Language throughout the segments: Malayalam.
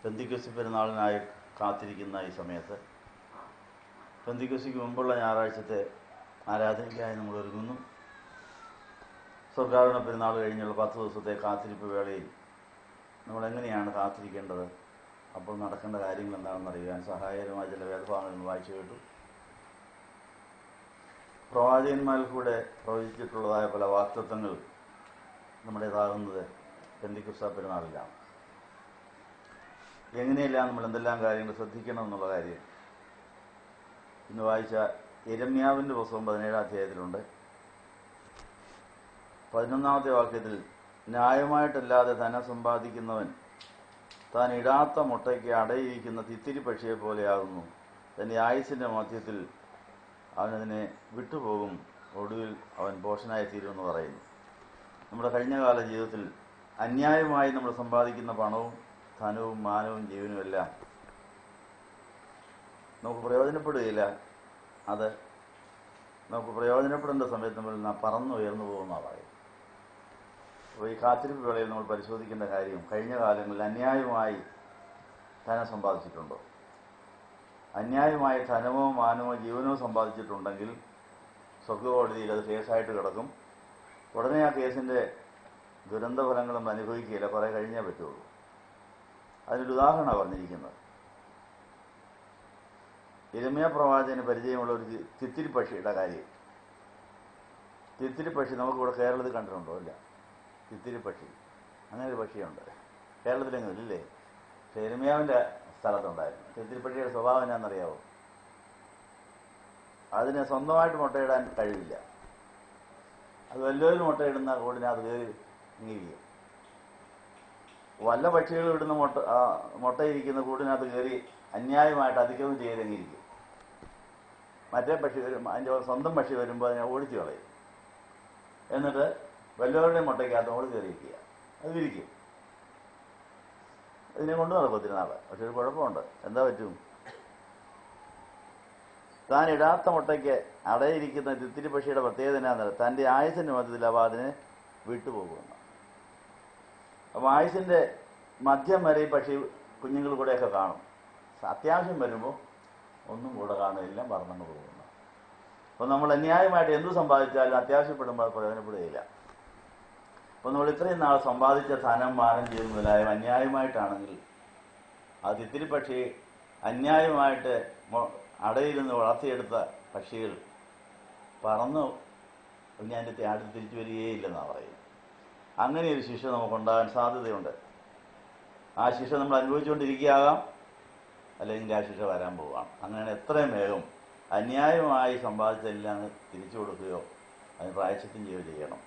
പെന്തിക്കോസ്തി പെരുന്നാളിനായി കാത്തിരിക്കുന്ന ഈ സമയത്ത് പെന്തിക്കോസ്തിക്ക് മുമ്പുള്ള ഞായറാഴ്ചത്തെ ആരാധനയ്ക്കായി നമ്മൾ ഒരുങ്ങുന്നു. സ്വർഗ്ഗാരോഹണ പെരുന്നാൾ കഴിഞ്ഞുള്ള 10 ദിവസത്തെ കാത്തിരിപ്പ് വേളയിൽ നമ്മളെങ്ങനെയാണ് കാത്തിരിക്കേണ്ടത്, അപ്പോൾ നടക്കേണ്ട കാര്യങ്ങൾ എന്താണെന്ന് അറിയാൻ സഹായകരമായ ചില വേദഭാഗങ്ങൾ വായിച്ചു കേട്ടു. പ്രവാചകന്മാരിൽ കൂടെ പ്രവചിച്ചിട്ടുള്ളതായ പല വാക്തത്വങ്ങൾ നമ്മുടേതാകുന്നത് പെന്തിക്കോസ്തി പെരുന്നാളിലാണ്. എങ്ങനെയെല്ലാം നമ്മൾ എന്തെല്ലാം കാര്യങ്ങൾ ശ്രദ്ധിക്കണം എന്നുള്ള കാര്യം ഇന്ന് വായിച്ച യിരെമ്യാവിൻ്റെ പുസ്തകം 17-ാം അധ്യായത്തിലുണ്ട്. 11-ാമത്തെ വാക്യത്തിൽ, ന്യായമായിട്ടല്ലാതെ ധനം സമ്പാദിക്കുന്നവൻ താൻ ഇടാത്ത മുട്ടയ്ക്ക് അടയിരിക്കുന്ന തിത്തിരി പക്ഷിയെ പോലെയാകുന്നു. തൻ്റെ ആയുസ്സിൻ്റെ മധ്യത്തിൽ അവനതിനെ വിട്ടുപോകും, ഒടുവിൽ അവൻ ഭോഷനായി തീരുമെന്ന് പറയുന്നു. നമ്മുടെ കഴിഞ്ഞകാല ജീവിതത്തിൽ അന്യായമായി നമ്മൾ സമ്പാദിക്കുന്ന പണവും ധനവും മാനവും ജീവനും എല്ലാം നമുക്ക് പ്രയോജനപ്പെടുകയില്ല. അത് നമുക്ക് പ്രയോജനപ്പെടേണ്ട സമയത്ത് നമ്മൾ പറന്നുയർന്നു പോകുന്നതാണ് പറയുന്നത്. അപ്പോൾ ഈ കാത്തിരിപ്പ് വേളയിൽ നമ്മൾ പരിശോധിക്കേണ്ട കാര്യം, കഴിഞ്ഞ കാലങ്ങളിൽ അന്യായമായി ധനം സമ്പാദിച്ചിട്ടുണ്ടോ? അന്യായമായി ധനമോ മാനമോ ജീവനോ സമ്പാദിച്ചിട്ടുണ്ടെങ്കിൽ സ്വർഗ്ഗകോടതിയിൽ അത് കേസായിട്ട് കിടക്കും. ഉടനെ ആ കേസിൻ്റെ ദുരന്തഫലങ്ങളൊന്നും അനുഭവിക്കുകയില്ല, കുറേ കഴിഞ്ഞേ പറ്റുള്ളൂ. അതിനൊരു ഉദാഹരണമാണ് പറഞ്ഞിരിക്കുന്നത്. യിരെമ്യാ പ്രവാചകന് പരിചയമുള്ള ഒരു തിത്തിരി പക്ഷിയുടെ കാര്യം. തിത്തിരി പക്ഷി നമുക്കിവിടെ കേരളത്തിൽ കണ്ടിട്ടുണ്ടോ? ഇല്ല. തിത്തിരി പക്ഷി, അങ്ങനെ ഒരു പക്ഷിയുണ്ട്. കേരളത്തിലെങ്കിലും ഇല്ലേ? പക്ഷേ യിരെമ്യാവിൻ്റെ സ്ഥലത്തുണ്ടായിരുന്നു. തിത്തിരി പക്ഷിയുടെ സ്വഭാവം എന്നാണെന്നറിയാവോ? അതിന് സ്വന്തമായിട്ട് മുട്ടയിടാൻ കഴിവില്ല. അത് വല്ലവരും മുട്ടയിടുന്ന കൂടിനകത്ത് കയറി നീങ്ങിയിരിക്കും. വല്ല പക്ഷികളും ഇടുന്ന മുട്ടയിരിക്കുന്ന കൂടിനകത്ത് കയറി അന്യായമായിട്ട് അതിക്രമം ചെയ്തെങ്കിരിക്കും. മറ്റേ പക്ഷി വരും, അതിൻ്റെ സ്വന്തം പക്ഷി വരുമ്പോൾ അതിനെ ഓടിച്ചു കളയും. എന്നിട്ട് വല്ലവരുടെയും മുട്ടയ്ക്കകത്ത് ഓടി കയറിയിരിക്കുക, അത് വിരിക്കും. ഇതിനെ കൊണ്ടു നടക്കും നാളെ. പക്ഷെ ഒരു കുഴപ്പമുണ്ട്. എന്താ പറ്റും? താൻ ഇടാത്ത മുട്ടയ്ക്ക് അടയിരിക്കുന്ന തിത്തിരി പക്ഷിയുടെ പ്രത്യേകത എന്നാന്ന്, തൻ്റെ ആയുസിൻ്റെ മധ്യത്തിൽ അവ അതിനെ വിട്ടുപോകുന്നു. അപ്പോൾ ആയുസിൻ്റെ മധ്യം വരെ ഈ പക്ഷി കുഞ്ഞുങ്ങൾ കൂടെയൊക്കെ കാണും. അത്യാവശ്യം വരുമ്പോൾ ഒന്നും കൂടെ കാണുകയില്ല, പറന്നു പോകുന്നു. അപ്പോൾ നമ്മൾ അന്യായമായിട്ട് എന്തു സമ്പാദിച്ചാലും അത്യാവശ്യപ്പെടുമ്പോൾ അത് പ്രയോജനപ്പെടുകയില്ല. അപ്പോൾ നമ്മൾ ഇത്രയും നാൾ സമ്പാദിച്ച ധനം, മാനം, ജീവൻ മുതലായ അന്യായമായിട്ടാണെങ്കിൽ ആ തിത്തിരി പക്ഷി അന്യായമായിട്ട് അടയിൽ നിന്ന് വളർത്തിയെടുത്ത പക്ഷികൾ പറന്നു ഇനി അതിൻ്റെ ആടിൽ തിരിച്ചു വരികയില്ലെന്നാണ് പറയുന്നത്. അങ്ങനെ ഒരു ശിക്ഷ നമുക്കുണ്ടാകാൻ സാധ്യതയുണ്ട്. ആ ശിക്ഷ നമ്മൾ അനുഭവിച്ചുകൊണ്ടിരിക്കുകയാകാം, അല്ലെങ്കിൽ ആ ശിക്ഷ വരാൻ പോവുകയാണ്. അങ്ങനെയാണ് എത്രയും വേഗം അന്യായമായി സമ്പാദിച്ചെല്ലാം തിരിച്ചു കൊടുക്കുകയോ അതിന് പ്രായശ്ചിത്തം ചെയ്യുകയോ ചെയ്യണം.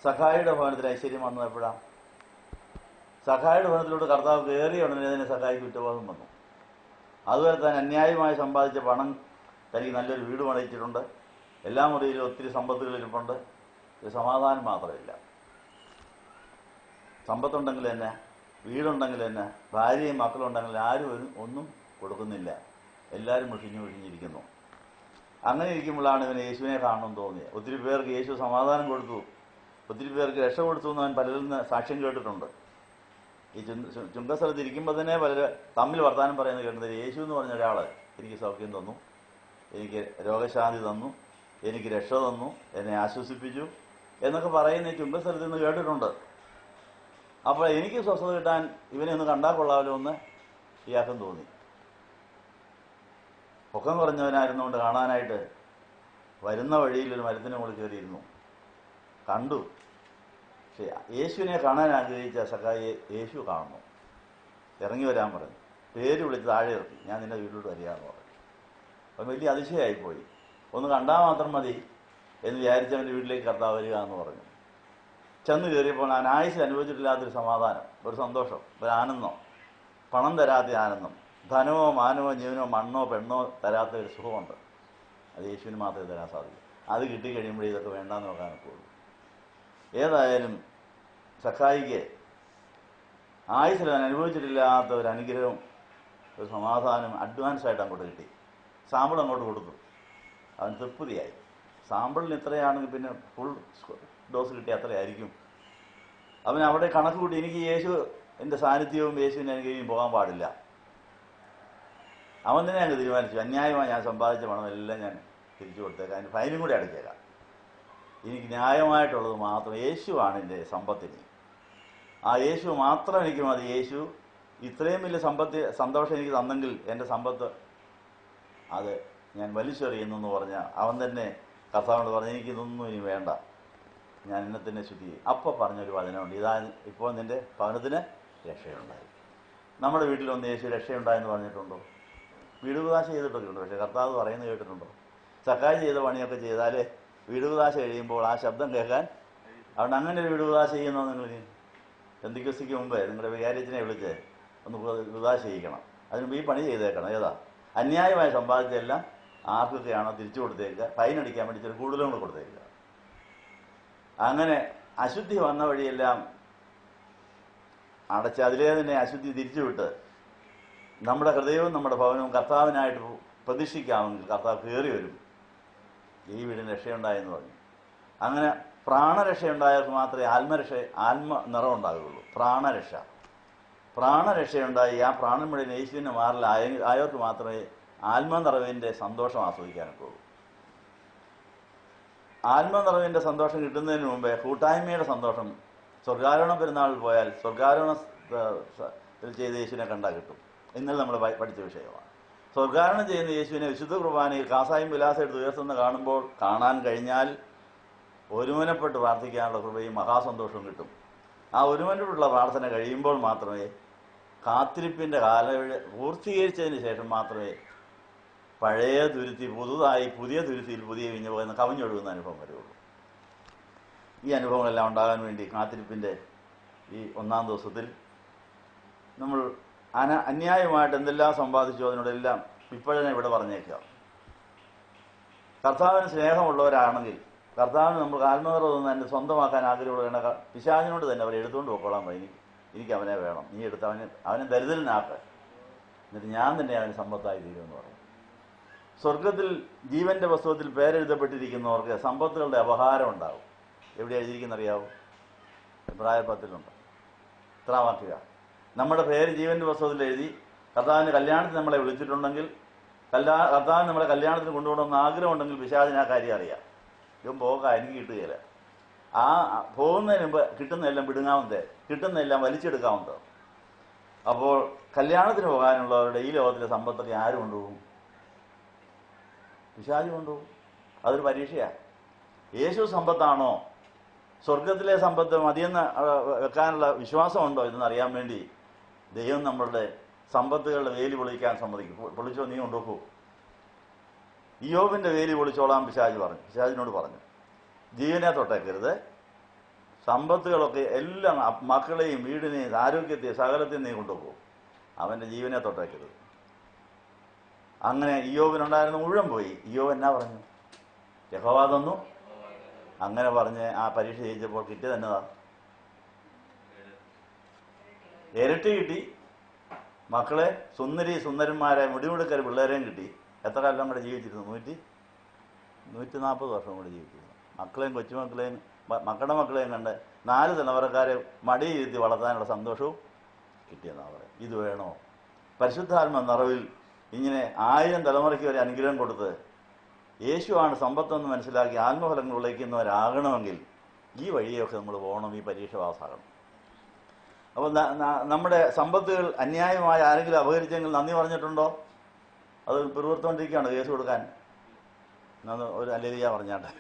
സഖായിയുടെ ഭവനത്തിൽ ഐശ്വര്യം വന്നത് എപ്പോഴാണ്? സഖായിയുടെ ഭവനത്തിലൂടെ കർത്താവ് കയറിയ ഉടനെ അതിനെ സഖായിക്ക് കുറ്റബോധം വന്നു. അതുവരെ താൻ അന്യായമായി സമ്പാദിച്ച പണം തനിക്ക് നല്ലൊരു വീട് പണിയിച്ചിട്ടുണ്ട്, എല്ലാ മുറിയിലും ഒത്തിരി സമ്പത്തുകൾ ഇരിപ്പുണ്ട്, ഒരു സമാധാനം മാത്രമില്ല. സമ്പത്തുണ്ടെങ്കിൽ തന്നെ, വീടുണ്ടെങ്കിൽ തന്നെ, ഭാര്യയും മക്കളുണ്ടെങ്കിൽ ആരും ഒന്നും കൊടുക്കുന്നില്ല. എല്ലാവരും മുഷിഞ്ഞിരിക്കുന്നു. അങ്ങനെ ഇരിക്കുമ്പോഴാണ് ഇവന് യേശുവിനെ കാണണമെന്ന് തോന്നിയത്. ഒത്തിരി പേർക്ക് യേശു സമാധാനം കൊടുത്തു, ഒത്തിരി പേർക്ക് രക്ഷ കൊടുത്തു എന്ന് അവൻ പലരിൽ നിന്ന് സാക്ഷ്യം കേട്ടിട്ടുണ്ട്. ഈ ചുങ്കസ്ഥലത്ത് ഇരിക്കുമ്പോൾ തന്നെ പലര് തമ്മിൽ വർത്താനം പറയുന്നത് കേട്ടത്, യേശു എന്ന് പറഞ്ഞ ഒരാൾ എനിക്ക് സൗഖ്യം തന്നു, എനിക്ക് രോഗശാന്തി തന്നു, എനിക്ക് രക്ഷ തന്നു, എന്നെ ആശ്വസിപ്പിച്ചു എന്നൊക്കെ പറയുന്ന ഈ ചുങ്കസ്ഥലത്ത് നിന്ന് കേട്ടിട്ടുണ്ട്. അപ്പോൾ എനിക്ക് സ്വസ്ഥത കിട്ടാൻ ഇവനെ ഒന്ന് കണ്ടാൽ കൊള്ളാമല്ലോ എന്ന് ഇയാൾക്കും തോന്നി. പൊക്കം കുറഞ്ഞവനായിരുന്നുകൊണ്ട് കാണാനായിട്ട് വരുന്ന വഴിയിൽ ഒരു മരത്തിന് മുകളിൽ കയറിയിരുന്നു, കണ്ടു. പക്ഷെ യേശുവിനെ കാണാൻ ആഗ്രഹിച്ച സഖായിയെ യേശു കാണുന്നു. ഇറങ്ങി വരാൻ പറഞ്ഞു, പേര് വിളിച്ച് താഴെ ഇറക്കി, ഞാൻ നിന്റെ വീട്ടിലോട്ട് വരികയെന്ന് പറഞ്ഞു. അപ്പം വലിയ അതിശയമായിപ്പോയി. ഒന്ന് കണ്ടാൽ മാത്രം മതി എന്ന് വിചാരിച്ചവൻ്റെ വീട്ടിലേക്ക് കർത്താവ് വരിക എന്ന് പറഞ്ഞു. ചെന്ന് കയറിയപ്പോൾ ഞാൻ ആയുസ്സിൽ അനുഭവിച്ചിട്ടില്ലാത്തൊരു സമാധാനം, ഒരു സന്തോഷം, ഒരു ആനന്ദം, പണം തരാത്ത ആനന്ദം, ധനമോ മാനമോ ജീവനോ മണ്ണോ പെണ്ണോ തരാത്ത ഒരു സുഖമുണ്ട്. അത് യേശുവിന് മാത്രമേ തരാൻ സാധിക്കൂ. അത് കിട്ടിക്കഴിയുമ്പോഴേ ഇതൊക്കെ വേണ്ടാന്ന് നോക്കാനൊക്കെ ഉള്ളൂ. ഏതായാലും സഖായിക്ക് ആയുസ്സിൽ അവൻ അനുഭവിച്ചിട്ടില്ലാത്ത ഒരു അനുഗ്രഹം, ഒരു സമാധാനം അഡ്വാൻസായിട്ട് അങ്ങോട്ട് കിട്ടി. സാമ്പിൾ അങ്ങോട്ട് കൊടുത്തു, അവൻ തൃപ്തിയായി. സാമ്പിളിന് ഇത്രയാണെങ്കിൽ പിന്നെ ഫുൾ ഡോസ് കിട്ടിയ അത്രയായിരിക്കും. അവൻ അവിടെ കണക്ക് കൂട്ടി, എനിക്ക് യേശു എൻ്റെ സാന്നിധ്യവും യേശുവിനെ അനുഗ്രഹിക്കും പോകാൻ പാടില്ല. അവൻ തന്നെ അങ്ങ് തീരുമാനിച്ചു, അന്യായമായി ഞാൻ സമ്പാദിച്ച പണം എല്ലാം ഞാൻ തിരിച്ചു കൊടുത്തേക്കാം, അതിന് ഫൈനും കൂടി അടച്ചേക്കാം. എനിക്ക് ന്യായമായിട്ടുള്ളത് മാത്രം, യേശുവാണ് എൻ്റെ സമ്പത്തിന്. ആ യേശു മാത്രം എനിക്ക് മതി. യേശു ഇത്രയും വലിയ സന്തോഷം എനിക്ക് തന്നെങ്കിൽ എൻ്റെ സമ്പത്ത് അത് ഞാൻ വലിച്ചെറിയുന്നു പറഞ്ഞ അവൻ തന്നെ കർത്താവിനോട് പറഞ്ഞു, എനിക്കിതൊന്നും ഇനി വേണ്ട, ഞാൻ എന്നെ തന്നെ ശുദ്ധി ചെയ്യും. അപ്പോൾ പറഞ്ഞൊരു വചനമുണ്ട്, ഇതാ ഇപ്പോൾ നിൻ്റെ ഭവനത്തിന് രക്ഷയുണ്ടായി. നമ്മുടെ വീട്ടിലൊന്ന് യേശു രക്ഷയുണ്ടായെന്ന് പറഞ്ഞിട്ടുണ്ടോ? വീടുകുതാശ ചെയ്തിട്ടൊക്കെ ഉണ്ട്, പക്ഷേ കർത്താവ് പറയുന്നത് കേട്ടിട്ടുണ്ടോ? സക്കായി ചെയ്ത പണിയൊക്കെ ചെയ്താൽ വീടുകുതാശ കഴിയുമ്പോൾ ആ ശബ്ദം കേൾക്കാൻ, അതുകൊണ്ട് അങ്ങനെ ഒരു വീടുകുതാശ ചെയ്യുന്നോ? നിങ്ങൾ പെന്തിക്കോസ്തിക്ക് മുമ്പേ നിങ്ങളുടെ വികാരിയത്തിനെ വിളിച്ച് ഒന്ന് കുദാശ ചെയ്യിക്കണം. അതിനുമ്പ് ഈ പണി ചെയ്തേക്കണം. ഏതാ? അന്യായമായി സമ്പാദിച്ചെല്ലാം ആർക്കൊക്കെയാണോ തിരിച്ചു കൊടുത്തേക്കുക, ഫൈൻ അടിക്കാൻ വേണ്ടി ചില കൂടുതലും കൂടെ കൊടുത്തേക്കുക. അങ്ങനെ അശുദ്ധി വന്ന വഴിയെല്ലാം അടച്ച് അതിലേ തന്നെ അശുദ്ധി തിരിച്ചുവിട്ട് നമ്മുടെ ഹൃദയവും നമ്മുടെ ഭവനവും കർത്താവിനായിട്ട് പ്രതീക്ഷിക്കാമെങ്കിൽ കർത്താവ് കയറി വരും. ഈ വീടിന് രക്ഷയുണ്ടായെന്ന് പറഞ്ഞു. അങ്ങനെ പ്രാണരക്ഷയുണ്ടായവർക്ക് മാത്രമേ ആത്മ നിറം ഉണ്ടാകുകയുള്ളൂ. പ്രാണരക്ഷയുണ്ടായി ആ പ്രാണൻ മുഴുവൻ യേശുവിനെ മാറില്ല ആയവർക്ക് മാത്രമേ ആത്മനിറവിൻ്റെ സന്തോഷം ആസ്വദിക്കാനൊക്കെ ഉള്ളൂ. ആത്മനിറവിൻ്റെ സന്തോഷം കിട്ടുന്നതിന് മുമ്പേ കൂട്ടായ്മയുടെ സന്തോഷം, സ്വർഗാരോഹണ പെരുന്നാളിൽ പോയാൽ സ്വർഗാരോഹണത്തിൽ ചെയ്ത യേശുവിനെ കണ്ടാൽ കിട്ടും. ഇന്നലെ നമ്മൾ പഠിച്ച വിഷയമാണ്. സ്വർഗാരോഹണം ചെയ്യുന്ന യേശുവിനെ വിശുദ്ധ കുർബാനയിൽ കാസായും വിലാസം എടുത്ത് ഉയർത്തുന്ന കാണുമ്പോൾ കാണാൻ കഴിഞ്ഞാൽ ഒരുമനപ്പെട്ട് പ്രാർത്ഥിക്കാനുള്ള കൃപയും മഹാസന്തോഷവും കിട്ടും. ആ ഒരുമനപ്പെട്ടുള്ള പ്രാർത്ഥന കഴിയുമ്പോൾ മാത്രമേ, കാത്തിരിപ്പിൻ്റെ കാലയളവ് പൂർത്തീകരിച്ചതിന് ശേഷം മാത്രമേ പഴയ തുരുത്തി പുതുതായി പുതിയ തുരുത്തിയിൽ പുതിയ വിഞ്ഞു പോകുന്ന കവിഞ്ഞൊഴുകുന്ന അനുഭവം വരുള്ളൂ. ഈ അനുഭവങ്ങളെല്ലാം ഉണ്ടാകാൻ വേണ്ടി കാത്തിരിപ്പിൻ്റെ ഈ ഒന്നാം ദിവസത്തിൽ നമ്മൾ അന്യായമായിട്ട് എന്തെല്ലാം സമ്പാദിച്ചോ അതിനോടെല്ലാം ഇപ്പോഴേ ഇവിടെ പറഞ്ഞേക്കാം. കർത്താവിന് സ്നേഹമുള്ളവരാണെങ്കിൽ, കർത്താവിന് നമുക്ക് ആത്മനിറവൊന്നും തന്നെ സ്വന്തമാക്കാൻ ആഗ്രഹമുള്ള പിശാചിനോട് തന്നെ അവർ എടുത്തുകൊണ്ട് പോയിക്കോളാൻ പറയും, എനിക്ക് അവനെ വേണം, നീ എടുത്ത് അവനെ ദരിദ്രനാക്ക്, എന്നിട്ട് ഞാൻ തന്നെ അവന് സമ്പത്തായി തീരുമെന്ന് പറയും. സ്വർഗത്തിൽ ജീവന്റെ പുസ്തകത്തിൽ പേരെഴുതപ്പെട്ടിരിക്കുന്നവർക്ക് സമ്പത്തുകളുടെ അപഹാരം ഉണ്ടാവും. എവിടെ എഴുതിയിരിക്കുന്നറിയാവോ? എബ്രായർ 10 ഇത്ര വാക്കുക, നമ്മുടെ പേര് ജീവന്റെ പുസ്തകത്തിൽ എഴുതി കർത്താവിൻ്റെ കല്യാണത്തിന് നമ്മളെ വിളിച്ചിട്ടുണ്ടെങ്കിൽ, കർത്താവിന് നമ്മളെ കല്യാണത്തിന് കൊണ്ടുപോകണമെന്ന് ആഗ്രഹമുണ്ടെങ്കിൽ പിശാചിന് ആ കാര്യം അറിയാം. ഇവൻ പോകാം, എനിക്ക് കിട്ടുകയില്ല. ആ പോകുന്നതിന് മുമ്പ് കിട്ടുന്നതെല്ലാം വിടുങ്ങാവുന്നത്, കിട്ടുന്നതെല്ലാം വലിച്ചെടുക്കാവുന്നത്. അപ്പോൾ കല്യാണത്തിന് പോകാനുള്ളവരുടെ ഈ ലോകത്തിലെ സമ്പത്തൊക്കെ ആര് കൊണ്ടുപോകും? പിശാച് കൊണ്ടുപോകും. അതൊരു പരീക്ഷയാണ്. യേശു സമ്പത്താണോ, സ്വർഗത്തിലെ സമ്പത്ത് മതിയെന്ന് വെക്കാനുള്ള വിശ്വാസമുണ്ടോ ഇതെന്നറിയാൻ വേണ്ടി ദൈവം നമ്മളുടെ സമ്പത്തുകളുടെ വേലി പൊളിക്കാൻ സമ്മതിക്കും. പൊളിച്ചോ, നീ കൊണ്ടുപോകൂ. ഇയ്യോബിന്റെ വേലി പൊളിച്ചോളാം പിശാചിനോട് പറഞ്ഞു. ജീവനെ തൊട്ടേക്കരുത്, സമ്പത്തുകളൊക്കെ എല്ലാം, മക്കളെയും വീടിനെയും ആരോഗ്യത്തെയും സകലത്തെയും നീ കൊണ്ടുപോകും, അവന്റെ ജീവനെ തൊട്ടേക്കരുത്. അങ്ങനെ ഇയ്യോബിനുണ്ടായിരുന്ന മുഴുവൻ പോയി. ഇയ്യോബ് എന്നാ പറഞ്ഞു? യഹോവ തന്നു. അങ്ങനെ പറഞ്ഞ് ആ പരീക്ഷ ജയിച്ചപ്പോൾ കിട്ടിയത് എന്നതാ? ഇരട്ടി കിട്ടി. മക്കളെ സുന്ദരന്മാരെ മുടിമുടുക്കൽ പിള്ളേരെയും കിട്ടി. എത്ര കാലം കൂടെ ജീവിച്ചിരുന്നു? 140 വർഷം കൂടെ ജീവിച്ചിരുന്നു. മക്കളെയും കൊച്ചുമക്കളെയും മക്കളുടെ മക്കളെയും കണ്ട് 4 തലമുറക്കാരെ മടിയിരുത്തി വളർത്താനുള്ള സന്തോഷവും കിട്ടിയെന്നാണ് പറയുന്നത്. ഇത് വേണോ? പരിശുദ്ധാത്മ നിറവിൽ ഇങ്ങനെ 1000 തലമുറയ്ക്ക് ഒരു അനുഗ്രഹം കൊടുത്ത് യേശുവാണ് സമ്പത്തെന്ന് മനസ്സിലാക്കി ആത്മഫലങ്ങൾ വിളയിക്കുന്നവരാകണമെങ്കിൽ ഈ വഴിയൊക്കെ നമ്മൾ പോകണം, ഈ പരീക്ഷ പാസ്സാകണം. അപ്പോൾ നമ്മുടെ സമ്പത്തുകൾ അന്യായമായി ആരെങ്കിലും അപഹരിച്ചെങ്കിൽ നന്ദി പറഞ്ഞിട്ടുണ്ടോ? അത് പിറുവിർത്തുകൊണ്ടിരിക്കുകയാണ് കേസ് കൊടുക്കാൻ. ഒരു ഹല്ലേലൂയ പറഞ്ഞാട്ടെ.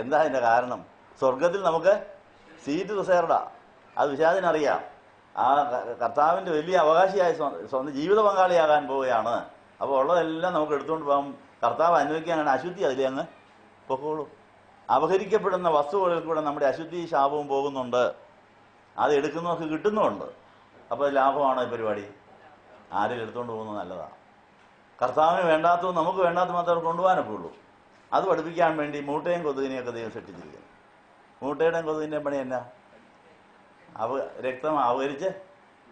എന്താ അതിൻ്റെ കാരണം? സ്വർഗത്തിൽ നമുക്ക് സീറ്റ് റിസർവ്ഡാ. അത് പിശാചിനറിയാം. ആ കർത്താവിൻ്റെ വലിയ അവകാശിയായി സ്വന്തം ജീവിത പങ്കാളിയാകാൻ പോവുകയാണ്. അപ്പോൾ ഉള്ളതെല്ലാം നമുക്ക് എടുത്തുകൊണ്ട് പോകാം. കർത്താവ് അനുവദിക്കാനാണ് അശുദ്ധി അതിലെ അങ്ങ് പൊക്കോളൂ. അപഹരിക്കപ്പെടുന്ന വസ്തുക്കളിൽ കൂടെ നമ്മുടെ അശുദ്ധി ശാപവും പോകുന്നുണ്ട്. അത് എടുക്കുന്നവർക്ക് കിട്ടുന്നുമുണ്ട്. അപ്പോൾ ലാഭമാണോ ഈ പരിപാടി? ആരെങ്കിലും എടുത്തുകൊണ്ട് പോകുന്നത് നല്ലതാണ്. കർത്താവിന് വേണ്ടാത്തതും നമുക്ക് വേണ്ടാത്ത മാത്രമേ കൊണ്ടുപോകാനൊക്കെ ഉള്ളൂ. അത് പഠിപ്പിക്കാൻ വേണ്ടി മൂട്ടയും കൊതുകിനെയൊക്കെ ദൈവം സൃഷ്ടിച്ചിരിക്കുന്നു. മൂട്ടയുടെയും കൊതുകിൻ്റെയും പണി എന്നാ? രക്തം അപഹരിച്ച്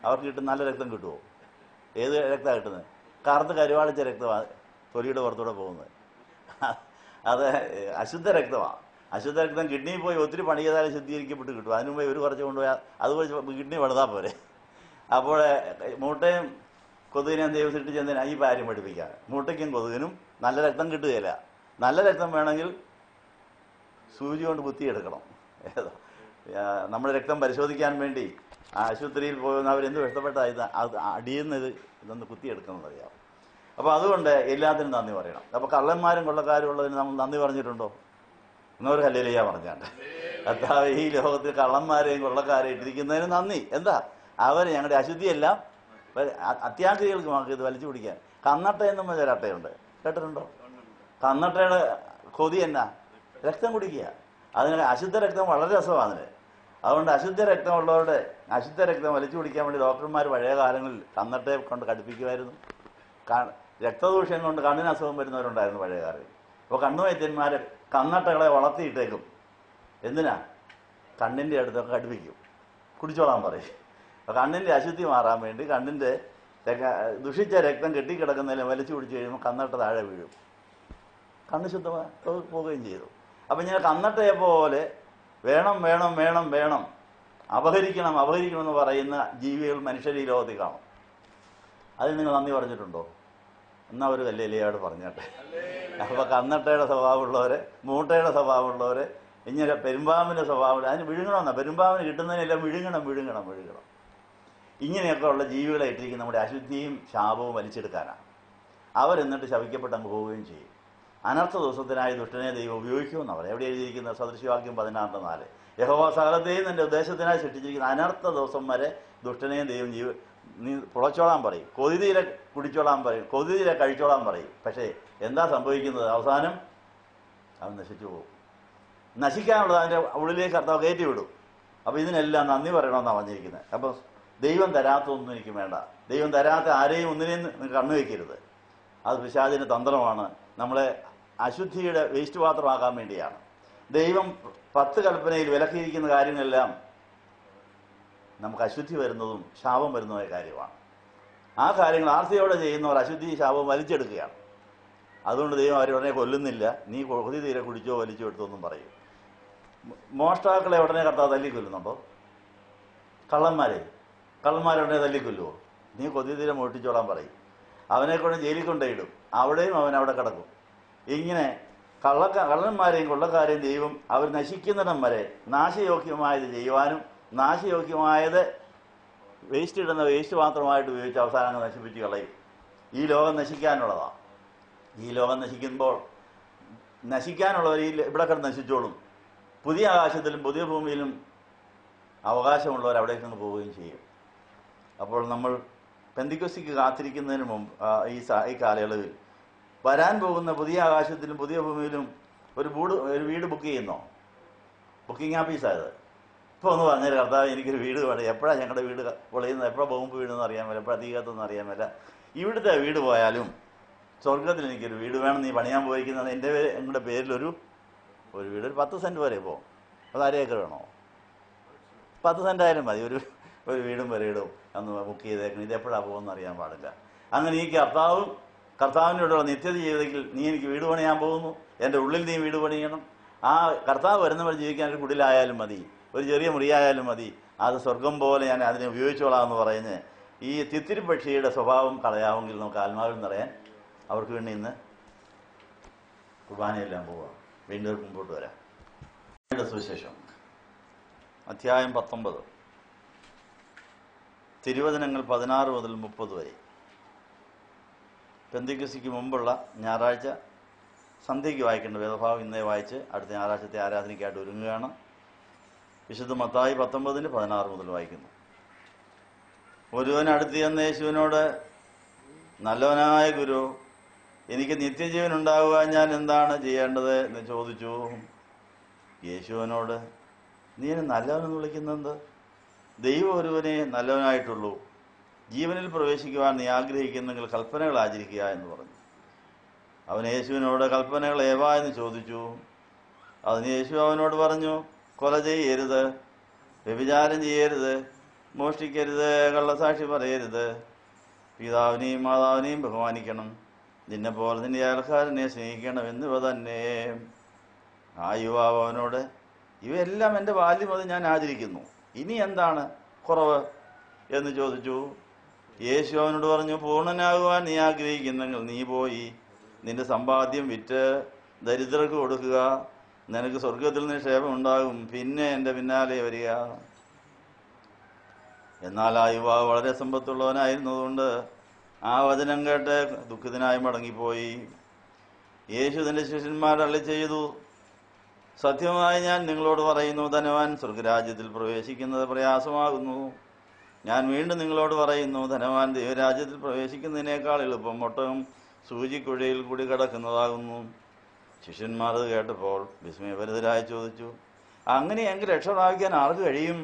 അവർക്ക് കിട്ടും. നല്ല രക്തം കിട്ടുമോ? ഏത് രക്തമാണ് കിട്ടുന്നത്? കറുത്ത് കരുവാളിച്ച രക്തമാണ് തൊലിയുടെ പുറത്തൂടെ പോകുന്നത്. അത് അശുദ്ധ രക്തമാണ്. അശുദ്ധ രക്തം കിഡ്നിയിൽ പോയി ഒത്തിരി പണി ചെയ്താലും ശുദ്ധീകരിക്കപ്പെട്ട് കിട്ടും. അതിനു മുമ്പേ ഒരു കുറച്ച് കൊണ്ടുപോയാൽ അതുപോലെ കിഡ്നി പണിതാൽ പോരെ. അപ്പോൾ മൂട്ടയും കൊതുകിനെയും ദൈവം സൃഷ്ടിച്ചെന്തിനാ ഈ കാര്യം പഠിപ്പിക്കാൻ? മൂട്ടയ്ക്കും കൊതുകിനും നല്ല രക്തം കിട്ടുകയില്ല. നല്ല രക്തം വേണമെങ്കിൽ സൂചി കൊണ്ട് കുത്തിയെടുക്കണം. നമ്മുടെ രക്തം പരിശോധിക്കാൻ വേണ്ടി ആശുപത്രിയിൽ പോകുന്ന അവരെന്ത് ഇഷ്ടപ്പെട്ടാൽ അത് അടിയുന്നത് ഇതൊന്ന് കുത്തിയെടുക്കണമെന്നറിയാം. അപ്പോൾ അതുകൊണ്ട് എല്ലാത്തിനും നന്ദി പറയണം. അപ്പോൾ കള്ളന്മാരും കൊള്ളക്കാരും ഉള്ളതിന് നമ്മൾ നന്ദി പറഞ്ഞിട്ടുണ്ടോ? എന്നൊരു ഹല്ലേലൂയ പറഞ്ഞാണ്ട് കർത്താവേ, ഈ ലോകത്തിൽ കള്ളന്മാരെയും കൊള്ളക്കാരെയും ഇട്ടിരിക്കുന്നതിന് നന്ദി. എന്താ? അവർ ഞങ്ങളുടെ അശുദ്ധിയെല്ലാം അത്യാഗ്രഹികൾക്ക് നമുക്ക് ഇത് വലിച്ചു പിടിക്കാൻ. കന്നട്ട എന്നും ഒരട്ടയുണ്ട്, കേട്ടിട്ടുണ്ടോ? കന്നട്ടയുടെ കൊതി എന്നാ? രക്തം കുടിക്കുക. അതിന് അശുദ്ധ രക്തം വളരെ രസമാണ് അതിന്. അതുകൊണ്ട് അശുദ്ധ രക്തമുള്ളവരുടെ അശുദ്ധ രക്തം വലിച്ചു കുടിക്കാൻ വേണ്ടി ഡോക്ടർമാർ പഴയ കാലങ്ങളിൽ കന്നട്ടയെ കൊണ്ട് കടുപ്പിക്കുമായിരുന്നു. രക്തദൂഷ്യം കൊണ്ട് കണ്ണിന് അസുഖം വരുന്നവരുണ്ടായിരുന്നു പഴയ കാലങ്ങളിൽ. അപ്പോൾ കണ്ണുവൈദ്യന്മാർ കന്നട്ടകളെ വളർത്തിയിട്ടേക്കും. എന്തിനാ? കണ്ണിൻ്റെ അടുത്തൊക്കെ കടുപ്പിക്കും, കുടിച്ചോളാൻ പറയും. അപ്പോൾ കണ്ണിൻ്റെ അശുദ്ധി മാറാൻ വേണ്ടി കണ്ണിൻ്റെ ദുഷിച്ച രക്തം കെട്ടിക്കിടക്കുന്നതിൽ വലിച്ചു കുടിച്ചു കഴിയുമ്പോൾ കന്നട്ട താഴെ വീഴും, കണ്ണ് ശുദ്ധമായി പോവുകയും ചെയ്തു. അപ്പം ഇങ്ങനെ കന്നട്ടയെ പോലെ വേണം വേണം വേണം വേണം അപഹരിക്കണം അപഹരിക്കണം എന്ന് പറയുന്ന ജീവികൾ മനുഷ്യരെ ഈ ലോകത്തിൽ കാണും. അതിന് നിങ്ങൾ നന്ദി പറഞ്ഞിട്ടുണ്ടോ? എന്നാ ഒരു ഹല്ലേലൂയയോട് പറഞ്ഞാട്ടെ. അപ്പോൾ കന്നട്ടയുടെ സ്വഭാവമുള്ളവരെ, മൂട്ടയുടെ സ്വഭാവമുള്ളവരെ, ഇങ്ങനെ പെരുമ്പാമ്പിൻ്റെ സ്വഭാവം, അതിന് വിഴുങ്ങണമെന്നാ. പെരുമ്പാമ്പിന് കിട്ടുന്നതിനെല്ലാം വിഴുങ്ങണം വിഴുങ്ങണം വിഴുങ്ങണം. ഇങ്ങനെയൊക്കെ ഉള്ള ജീവികളെ ഇട്ടിരിക്കുന്ന നമ്മുടെ അശുദ്ധിയും ശാപവും വലിച്ചെടുക്കാനാണ്. അവരെന്നിട്ട് ശപിക്കപ്പെട്ട് അങ്ങ് പോവുകയും ചെയ്യും. അനർത്ഥ ദിവസത്തിനായി ദുഷ്ടനെ ദൈവം ഉപയോഗിക്കുമെന്നാണ് പറയുന്നത്. എവിടെ എഴുതിയിരിക്കുന്ന? സദൃശവാക്യം 16:4. യഹോവ സകലത്തെയും നിന്റെ ഉദ്ദേശത്തിനായി സൃഷ്ടിച്ചിരിക്കുന്ന അനർത്ഥ ദിവസം വരെ ദുഷ്ടനെയും ദൈവം നീ പുളച്ചോളാൻ പറയും, കൊതിതീരെ കുടിച്ചോളാൻ പറയും, കൊതിതീരെ കഴിച്ചോളാൻ പറയും. പക്ഷേ എന്താ സംഭവിക്കുന്നത്? അവസാനം അവൻ നശിച്ചു പോകും. നശിക്കാനുള്ളത് അതിൻ്റെ ഉള്ളിലേക്ക് കർത്താവ് കയറ്റി വിടും. അപ്പോൾ ഇതിനെല്ലാം നന്ദി പറയണമെന്നാണ് പറഞ്ഞിരിക്കുന്നത്. അപ്പോൾ ദൈവം തരാത്തൊന്നും എനിക്ക് വേണ്ട. ദൈവം തരാത്ത ആരെയും ഒന്നിനെയും കണ്ണു വയ്ക്കരുത്. അത് പിശാചിൻ്റെ തന്ത്രമാണ്. നമ്മളെ അശുദ്ധിയുടെ വേസ്റ്റ് പാത്രമാക്കാൻ വേണ്ടിയാണ്. ദൈവം 10 കൽപ്പനയിൽ വിലക്കിയിരിക്കുന്ന കാര്യങ്ങളെല്ലാം നമുക്ക് അശുദ്ധി വരുന്നതും ശാപം വരുന്നതുമായ കാര്യമാണ്. ആ കാര്യങ്ങൾ ആർത്തിയോടെ ചെയ്യുന്നവർ അശുദ്ധി ശാപം വലിച്ചെടുക്കുകയാണ്. അതുകൊണ്ട് ദൈവം അവരെ ഉടനെ കൊല്ലുന്നില്ല. നീ കൊതി തീരെ കുടിച്ചോ വലിച്ചോ എടുത്തോന്നും പറയും. മോഷ്ടാക്കളെ ഉടനെ കർത്താവ് തല്ലിക്കൊല്ലുന്നുണ്ടോ? കള്ളന്മാരെ ഉടനെ തല്ലിക്കൊല്ലുമോ? നീ കൊതി തീരെ മോഷ്ടിച്ചോളാൻ പറയും. അവനെ കൊണ്ട് ജയിലിൽ കൊണ്ടേയിടും. അവിടെയും അവൻ അവിടെ കിടക്കും. ഇങ്ങനെ കള്ളന്മാരെയും കൊള്ളക്കാരെയും ദൈവം അവർ നശിക്കുന്നിടം വരെ നാശയോഗ്യമായത് ചെയ്യുവാനും നാശയോഗ്യമായത് വേസ്റ്റ് ഇടുന്ന വേസ്റ്റ് മാത്രമായിട്ട് ഉപയോഗിച്ച് അവസാനം നശിപ്പിച്ച് കളയും. ഈ ലോകം നശിക്കാനുള്ളതാണ്. ഈ ലോകം നശിക്കുമ്പോൾ നശിക്കാനുള്ളവർ ഇവിടെ കിടന്ന് നശിച്ചോളും. പുതിയ ആകാശത്തിലും പുതിയ ഭൂമിയിലും അവകാശമുള്ളവർ അവിടേക്ക് നിന്ന് പോവുകയും ചെയ്യും. അപ്പോൾ നമ്മൾ പെന്തിക്കോസ്തിക്ക് കാത്തിരിക്കുന്നതിന് മുമ്പ് ഈ കാലയളവിൽ വരാൻ പോകുന്ന പുതിയ ആകാശത്തിലും പുതിയ ഭൂമിയിലും ഒരു വീട് ബുക്ക് ചെയ്യുന്നോ? ബുക്കിംഗ് ആഫീസായത്. ഇപ്പോൾ ഒന്ന് പറഞ്ഞാൽ കർത്താവ് എനിക്കൊരു വീട് വേണം. എപ്പോഴാണ് ഞങ്ങളുടെ വീട് പൊളിയുന്നത്, എപ്പോഴാണ് ബോംബ് വീടെന്ന് അറിയാൻ മേല, എപ്പോഴാണ് തീകത്തൊന്നും അറിയാൻ മേല. ഇവിടുത്തെ വീട് പോയാലും സ്വർഗത്തിൽ എനിക്കൊരു വീട് വേണം. നീ പണിയാൻ പോയിരിക്കുന്നത് എൻ്റെ പേരിലൊരു വീട്, ഒരു 10 സെൻറ്റ് വരെ പോകും. അത് 1/2 ഏക്കർ വേണോ? 10 സെൻറ്റ് ആയാലും മതി. ഒരു വീടും പെരയിടും അന്ന് ബുക്ക് ചെയ്തേക്കണം. ഇത് എപ്പോഴാണ് പോകുമെന്ന് അറിയാൻ പാടില്ല. അങ്ങനെ ഈ കർത്താവിനോടുള്ള നിത്യത ജീവിതത്തിൽ നീ എനിക്ക് വീട് പണിയാൻ പോകുന്നു, എൻ്റെ ഉള്ളിൽ നീ വീട് പണിയണം. ആ കർത്താവ് വരുന്നവർ ജീവിക്കാൻ ഒരു കുടിലായാലും മതി, ഒരു ചെറിയ മുറിയായാലും മതി. അത് സ്വർഗം പോലെ ഞാൻ അതിനെ ഉപയോഗിച്ചോളാം എന്ന് പറഞ്ഞ് ഈ തിത്തിരി പക്ഷിയുടെ സ്വഭാവം കളയാമെങ്കിൽ നമുക്ക് ആത്മാവിൽ നിറയാൻ അവർക്ക് വേണ്ടി ഇന്ന് കുർബാനയെല്ലാം പോവാം. വീണ്ടും മുമ്പോട്ട് വരാം. സുവിശേഷം അധ്യായം 19, തിരുവചനങ്ങൾ 16 മുതൽ 30 വരെ. പെന്തക്കോസ്തിക്ക് മുമ്പുള്ള ഞായറാഴ്ച സന്ധ്യയ്ക്ക് വായിക്കേണ്ട വേദഭാഗം ഇന്നേ വായിച്ച് അടുത്ത ഞായറാഴ്ചത്തെ ആരാധനയ്ക്കായിട്ട് ഒരുങ്ങുകയാണ്. വിശുദ്ധ മത്തായി 19:16 മുതൽ വായിക്കുന്നു. ഒരുവൻ അടുത്ത് ചെന്ന് യേശുവിനോട്, നല്ലവനായ ഗുരു, എനിക്ക് നിത്യജീവൻ ഉണ്ടാകുവാൻ ഞാൻ എന്താണ് ചെയ്യേണ്ടത് എന്ന് ചോദിച്ചു. യേശുവിനോട്, നീ എന്നെ നല്ലവനെന്ന് വിളിക്കുന്നത്? ദൈവം ഒരുവനെ നല്ലവനായിട്ടുള്ളൂ. ജീവനിൽ പ്രവേശിക്കുവാൻ നീ ആഗ്രഹിക്കുന്നെങ്കിൽ കൽപ്പനകൾ ആചരിക്കുക എന്ന് പറഞ്ഞു. അവൻ യേശുവിനോട്, കൽപ്പനകൾ ഏവാ എന്ന് ചോദിച്ചു. അതിന് യേശു അവനോട് പറഞ്ഞു, കൊല ചെയ്യരുത്, വ്യഭിചാരം ചെയ്യരുത്, മോഷ്ടിക്കരുത്, കള്ളസാക്ഷി പറയരുത്, പിതാവിനെയും മാതാവിനെയും ബഹുമാനിക്കണം, നിന്നെപ്പോലെ നിന്റെ അയൽക്കാരനെ സ്നേഹിക്കണം എന്നിവ തന്നെ. ആ യുവാവ് അവനോട്, ഇവയെല്ലാം എൻ്റെ ബാല്യം മുതൽ ഞാൻ ആചരിക്കുന്നു, ഇനി എന്താണ് കുറവ് എന്ന് ചോദിച്ചു. യേശു അവനോട് പറഞ്ഞു, പൂർണ്ണനാകുവാൻ നീ ആഗ്രഹിക്കുന്നെങ്കിൽ നീ പോയി നിന്റെ സമ്പാദ്യം വിറ്റ് ദരിദ്രർക്ക് കൊടുക്കുക, നിനക്ക് സ്വർഗത്തിൽ നിന്ന് ക്ഷേമം ഉണ്ടാകും, പിന്നെ എൻ്റെ പിന്നാലെ വരിക. എന്നാൽ ആ യുവാവ് വളരെ സമ്പത്തുള്ളവനായിരുന്നതുകൊണ്ട് ആ വചനം കേട്ട് ദുഃഖിതനായി മടങ്ങിപ്പോയി. യേശു തന്റെ ശിഷ്യന്മാർ അരുളി ചെയ്തു, സത്യമായി ഞാൻ നിങ്ങളോട് പറയുന്നു, ധനവാൻ സ്വർഗരാജ്യത്തിൽ പ്രവേശിക്കുന്നത് പ്രയാസമാകുന്നു. ഞാൻ വീണ്ടും നിങ്ങളോട് പറയുന്നു, ധനവാൻ ദൈവരാജ്യത്തിൽ പ്രവേശിക്കുന്നതിനേക്കാൾ എളുപ്പം ഒട്ടകം സൂചിക്കുഴയിൽ കൂടി കടക്കുന്നതാകുന്നു. ശിഷ്യന്മാർ അത് കേട്ടപ്പോൾ വിസ്മയഭരിതരായി ചോദിച്ചു, അങ്ങനെയെങ്കിൽ രക്ഷ പ്രാപിക്കാൻ ആർക്ക് കഴിയും?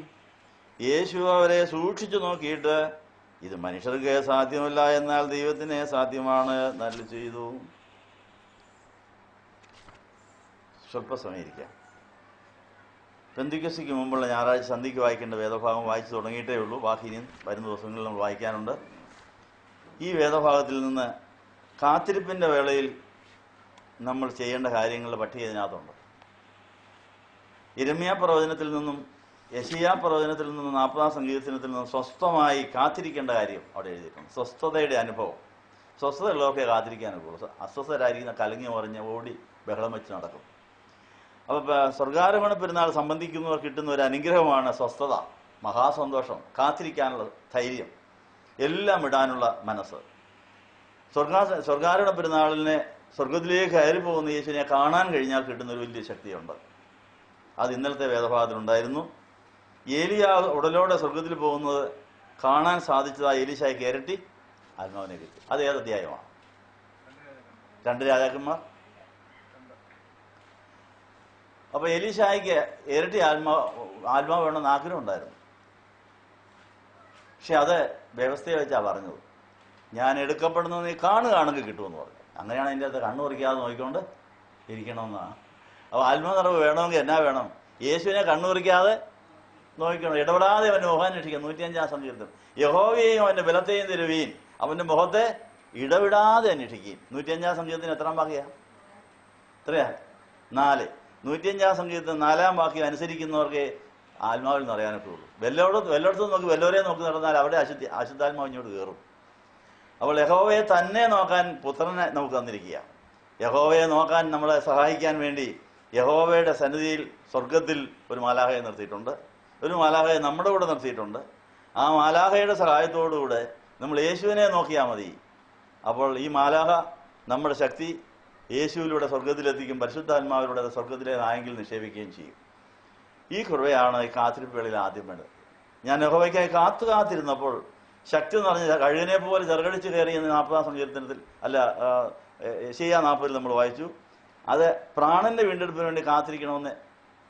യേശു അവരെ സൂക്ഷിച്ചു നോക്കിയിട്ട്, ഇത് മനുഷ്യർക്ക് സാധ്യമല്ല, എന്നാൽ ദൈവത്തിന് സാധ്യമാണ് എന്നരുളി ചെയ്തു. സ്വല്പസമയം ഇരിക്കാം. പെന്തിക്കോസ്തിക്ക് മുമ്പുള്ള ഞായറാഴ്ച സന്ധ്യയ്ക്ക് വായിക്കേണ്ട വേദഭാഗം വായിച്ചു തുടങ്ങിയിട്ടേ ഉള്ളൂ. ബാക്കി ഇനി വരുന്ന ദിവസങ്ങളിൽ നമ്മൾ വായിക്കാനുണ്ട്. ഈ വേദഭാഗത്തിൽ നിന്ന് കാത്തിരിപ്പിന്റെ വേളയിൽ നമ്മൾ ചെയ്യേണ്ട കാര്യങ്ങളുടെ പട്ടിക ഇതിനകത്തുണ്ട്. യിരെമ്യാ പ്രവചനത്തിൽ നിന്നും യെശയ്യാ പ്രവചനത്തിൽ നിന്നും 40-ാം സങ്കീർത്തനത്തിൽ നിന്നും സ്വസ്ഥമായി കാത്തിരിക്കേണ്ട കാര്യം അവിടെ എഴുതിയിട്ടുണ്ട്. സ്വസ്ഥതയുടെ അനുഭവം. സ്വസ്ഥതയുള്ളവർക്ക് കാത്തിരിക്കാനൊക്കെ. അസ്വസ്ഥരായിരിക്കുന്ന കലങ്ങി മറിഞ്ഞ് ഓടി ബഹളം വെച്ച് നടക്കും. അപ്പൊ സ്വർഗാരോഹണ പെരുന്നാൾ സംബന്ധിക്കുന്നവർ കിട്ടുന്ന ഒരു അനുഗ്രഹമാണ് സ്വസ്ഥത, മഹാസന്തോഷം, കാത്തിരിക്കാനുള്ള ധൈര്യം, എല്ലാം ഇടാനുള്ള മനസ്സ്. സ്വർഗാരോഹണ പെരുന്നാളിനെ സ്വർഗത്തിലേക്ക് കയറി പോകുന്ന യേശുവിനെ കാണാൻ കഴിഞ്ഞാൽ കിട്ടുന്ന ഒരു വലിയ ശക്തിയുണ്ട്. അത് ഇന്നലത്തെ വേദഭാഗത്തിലുണ്ടായിരുന്നു. ഏലിയ ഉടലോടെ സ്വർഗത്തിൽ പോകുന്നത് കാണാൻ സാധിച്ചതായി എലീശായ്ക്ക് ഇരട്ടി ആത്മാവിനെ കിട്ടി. അത് ഏത് അധ്യായമാണ്? 2 രാജാക്കന്മാർ. അപ്പൊ എലീശായ്ക്ക് ഇരട്ടി ആത്മാവ് വേണമെന്ന് ആഗ്രഹം ഉണ്ടായിരുന്നു. പക്ഷെ അത് വ്യവസ്ഥയെ വെച്ചാ പറഞ്ഞത്. ഞാൻ എടുക്കപ്പെടുന്നത് നീ കാണുകയാണെങ്കിൽ കിട്ടുമെന്ന് പറഞ്ഞു. അങ്ങനെയാണ് അതിൻ്റെ അകത്ത് കണ്ണു പറിക്കാതെ നോക്കിക്കൊണ്ട് ഇരിക്കണമെന്നാണ്. അപ്പൊ ആത്മനിറവ് വേണമെങ്കിൽ എന്നാ വേണം? യേശുവിനെ കണ്ണു പറിക്കാതെ നോക്കണം, ഇടപെടാതെ അവന്റെ മുഖം അന്വേഷിക്കാം. 105-ാം സങ്കീർത്തനം, യഹോവയെയും അവന്റെ ബലത്തെയും തരുവീൻ, അവന്റെ മുഖത്തെ ഇടവിടാതെ അന്വേഷിക്കുകയും. 105-ാം സങ്കീർത്തനം എത്രാം വാക്യാ? എത്രയാ? 4. 105-ാം സങ്കീർത്തനം 4-ാം വാക്യം അനുസരിക്കുന്നവർക്ക് ആത്മാവിൽ നിന്ന് അറിയാനൊക്കെ ഉള്ളൂ. വല്ലയിടത്തും നോക്കി വല്ലവരെ നോക്കി നടന്നാൽ അവിടെ അശുദ്ധാത്മാവ് ഇങ്ങോട്ട് കയറും. അപ്പോൾ യഹോവയെ തന്നെ നോക്കാൻ പുത്രനെ നമുക്ക് തന്നിരിക്കുക. യഹോവയെ നോക്കാൻ നമ്മളെ സഹായിക്കാൻ വേണ്ടി യഹോവയുടെ സന്നിധിയിൽ സ്വർഗത്തിൽ ഒരു മാലാഹയെ നിർത്തിയിട്ടുണ്ട്. ഒരു മാലാഹയെ നമ്മുടെ കൂടെ നിർത്തിയിട്ടുണ്ട്. ആ മാലാഹയുടെ സഹായത്തോടുകൂടെ നമ്മൾ യേശുവിനെ നോക്കിയാൽ മതി. അപ്പോൾ ഈ മാലാഹ നമ്മുടെ ശക്തി യേശുവിലൂടെ സ്വർഗത്തിലെത്തിക്കും, പരിശുദ്ധാത്മാവിലൂടെ സ്വർഗത്തിലെ നായെങ്കിൽ നിക്ഷേപിക്കുകയും ചെയ്യും. ഈ കൃപയാണ് ഈ കാത്തിരിപ്പ് വേളയിൽ ആദ്യം വേണ്ടത്. ഞാൻ യഹോവയ്ക്കായി കാത്തിരുന്നപ്പോൾ ശക്തി എന്ന് പറഞ്ഞ കഴുകനെ പോലെ ചെറുകടിച്ച് കയറി എന്ന് 40-ാം സങ്കീർത്തനത്തിൽ യെശയ്യാ 40-ൽ നമ്മൾ വായിച്ചു. അത് പ്രാണന്റെ വീണ്ടെടുപ്പിന് വേണ്ടി കാത്തിരിക്കണമെന്ന്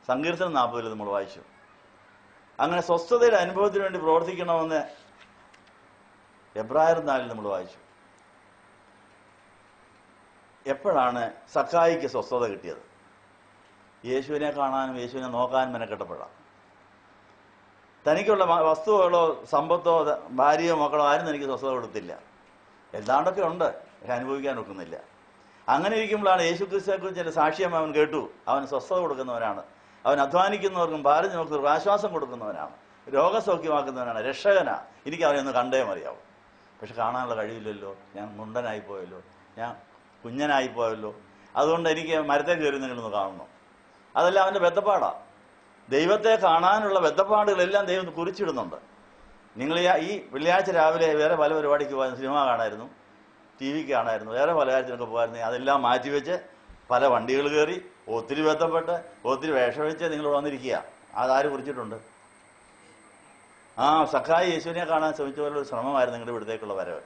സങ്കീർത്തനം 40-ൽ നമ്മൾ വായിച്ചു. അങ്ങനെ സ്വസ്ഥതയുടെ അനുഭവത്തിന് വേണ്ടി പ്രവർത്തിക്കണമെന്ന് എബ്രായർ 4-ൽ നമ്മൾ വായിച്ചു. എപ്പോഴാണ് സക്കായിക്ക് സ്വസ്ഥത കിട്ടിയത്? യേശുവിനെ കാണാനും യേശുവിനെ നോക്കാനും മെനക്കെട്ടപ്പെടാം. തനിക്കുള്ള വസ്തുക്കളോ സമ്പത്തോ ഭാര്യയോ മക്കളോ ആരും തനിക്ക് സ്വസ്ഥത കൊടുത്തില്ല. എന്താണ്ടൊക്കെ ഉണ്ട്, അനുഭവിക്കാൻ ഒക്കുന്നില്ല. അങ്ങനെ ഇരിക്കുമ്പോഴാണ് യേശു ക്രിസ്തുവിനെക്കുറിച്ച് ചില സാക്ഷ്യം അവൻ കേട്ടു. അവൻ സ്വസ്ഥത കൊടുക്കുന്നവനാണ്, അവൻ അധ്വാനിക്കുന്നവർക്കും ഭാരം നോക്കുന്നവർക്കും ആശ്വാസം കൊടുക്കുന്നവനാണ്, രോഗസൗഖ്യമാക്കുന്നവനാണ്, രക്ഷകനാ. എനിക്ക് അവനെ ഒന്ന് കണ്ടേ മതിയാവും. പക്ഷെ കാണാനുള്ള കഴിയില്ലല്ലോ, ഞാൻ മുണ്ടനായിപ്പോയല്ലോ, ഞാൻ കുഞ്ഞനായിപ്പോയല്ലോ, അതുകൊണ്ട് എനിക്ക് മരത്തെ കയറി നിങ്ങളൊന്ന് കാണണം. അതെല്ലാം അവൻ്റെ ബദ്ധപ്പാടാണ്. ദൈവത്തെ കാണാനുള്ള ബദ്ധപ്പാടുകളെല്ലാം ദൈവം കുറിച്ചിടുന്നുണ്ട്. നിങ്ങൾ ഈ വെള്ളിയാഴ്ച രാവിലെ വേറെ പല പരിപാടിക്ക് പോകാൻ, സിനിമ കാണായിരുന്നു, TV കാണായിരുന്നു, വേറെ പല കാര്യത്തിനൊക്കെ പോകായിരുന്നു. അതെല്ലാം മാറ്റിവെച്ച് പല വണ്ടികൾ കയറി ഒത്തിരി ബന്ധപ്പെട്ട് ഒത്തിരി വേഷം വെച്ച് നിങ്ങൾ വന്നിരിക്കുക. അതാര് കുറിച്ചിട്ടുണ്ട്? സക്കായി യേശുവിനെ കാണാൻ ശ്രമിച്ചവരുടെ ഒരു ശ്രമമായിരുന്നു നിങ്ങളുടെ ഇവിടത്തേക്കുള്ള വരവ്.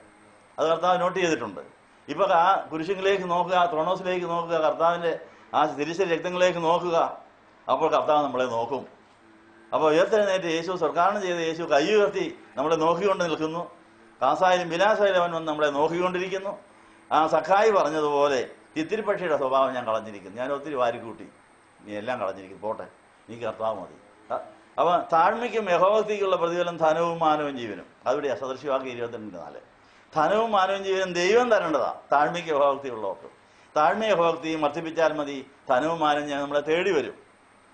അത് കർത്താവ് നോട്ട് ചെയ്തിട്ടുണ്ട്. ഇപ്പൊ ആ കുരിശിലേക്ക് നോക്കുക, ത്രോണോസിലേക്ക് നോക്കുക, കർത്താവിന്റെ ആ തിരിച്ചറി രക്തങ്ങളിലേക്ക് നോക്കുക. അപ്പോൾ കർത്താവ് നമ്മളെ നോക്കും. അപ്പോൾ ഉയർത്തെഴുന്നേറ്റ് യേശു സ്വർഗാരോഹണം ചെയ്ത യേശു കൈ ഉയർത്തി നമ്മളെ നോക്കിക്കൊണ്ട് നിൽക്കുന്നു. കാസായാലും വിനാശായാലും അവൻ വന്ന് നമ്മളെ നോക്കിക്കൊണ്ടിരിക്കുന്നു. ആ സഖായി പറഞ്ഞതുപോലെ തിത്തിരിപ്പക്ഷിയുടെ സ്വഭാവം ഞാൻ കളഞ്ഞിരിക്കുന്നു, ഞാൻ ഒത്തിരി വാരിക്കൂട്ടി, നീ എല്ലാം കളഞ്ഞിരിക്കുന്നു, പോട്ടെ, നീ കർത്താവ് മതി. അപ്പൊ താഴ്മയ്ക്കും യഹോഭക്തിക്കുള്ള പ്രതിഫലം ധനവും മാനവും ജീവനും. അതിവിടെ സദൃശ്യവാക്യം 22:4. ധനവും മാനവും ജീവനും ദൈവം തരേണ്ടതാ താഴ്മയ്ക്ക് യഹോഭക്തി ഉള്ളവർക്ക്. താഴ്മയെ ഭക്തിയും വർദ്ധിപ്പിച്ചാൽ മതി, ധനവും മാനം നമ്മളെ തേടി വരും.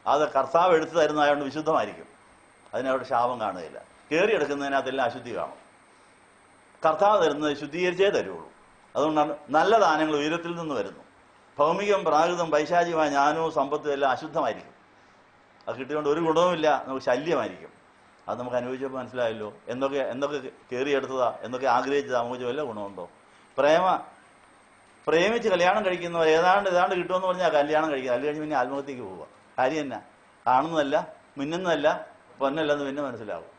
അത് കർത്താവ് എടുത്തു തരുന്നതായതുകൊണ്ട് വിശുദ്ധമായിരിക്കും, അതിനവിടെ ശാപം കാണുകയില്ല. കയറിയെടുക്കുന്നതിനകത്തെല്ലാം അശുദ്ധി കാണും. കർത്താവ് തരുന്നത് ശുദ്ധീകരിച്ചേ തരുള്ളൂ. അതുകൊണ്ടാണ് നല്ല ദാനങ്ങൾ ഉയരത്തിൽ നിന്ന് വരുന്നു. ഭൗമികം, പ്രാകൃതം, പൈശാചികമായ ജ്ഞാനവും സമ്പത്തും എല്ലാം അശുദ്ധമായിരിക്കും. അത് കിട്ടിയോണ്ട് ഒരു ഗുണവുമില്ല, നമുക്ക് ശല്യമായിരിക്കും. അത് നമുക്ക് അനുഭവിച്ചപ്പോൾ മനസ്സിലായല്ലോ. എന്തൊക്കെ കയറിയെടുത്തതാ, എന്തൊക്കെ ആഗ്രഹിച്ചതാ, നമുക്ക് വല്ല ഗുണമുണ്ടോ? പ്രേമിച്ച് കല്യാണം കഴിക്കുന്നവർ ഏതാണ്ട് കിട്ടുമെന്ന് പറഞ്ഞാൽ കല്യാണം കഴിക്കുക. അത് കഴിഞ്ഞ് പിന്നെ ആത്മഹത്യക്ക് പോവുക. കാര്യം എന്നാ? കാണുന്നതല്ല, മിന്നുന്നതല്ല, പൊന്നല്ലെന്ന് പിന്നെ മനസ്സിലാവും.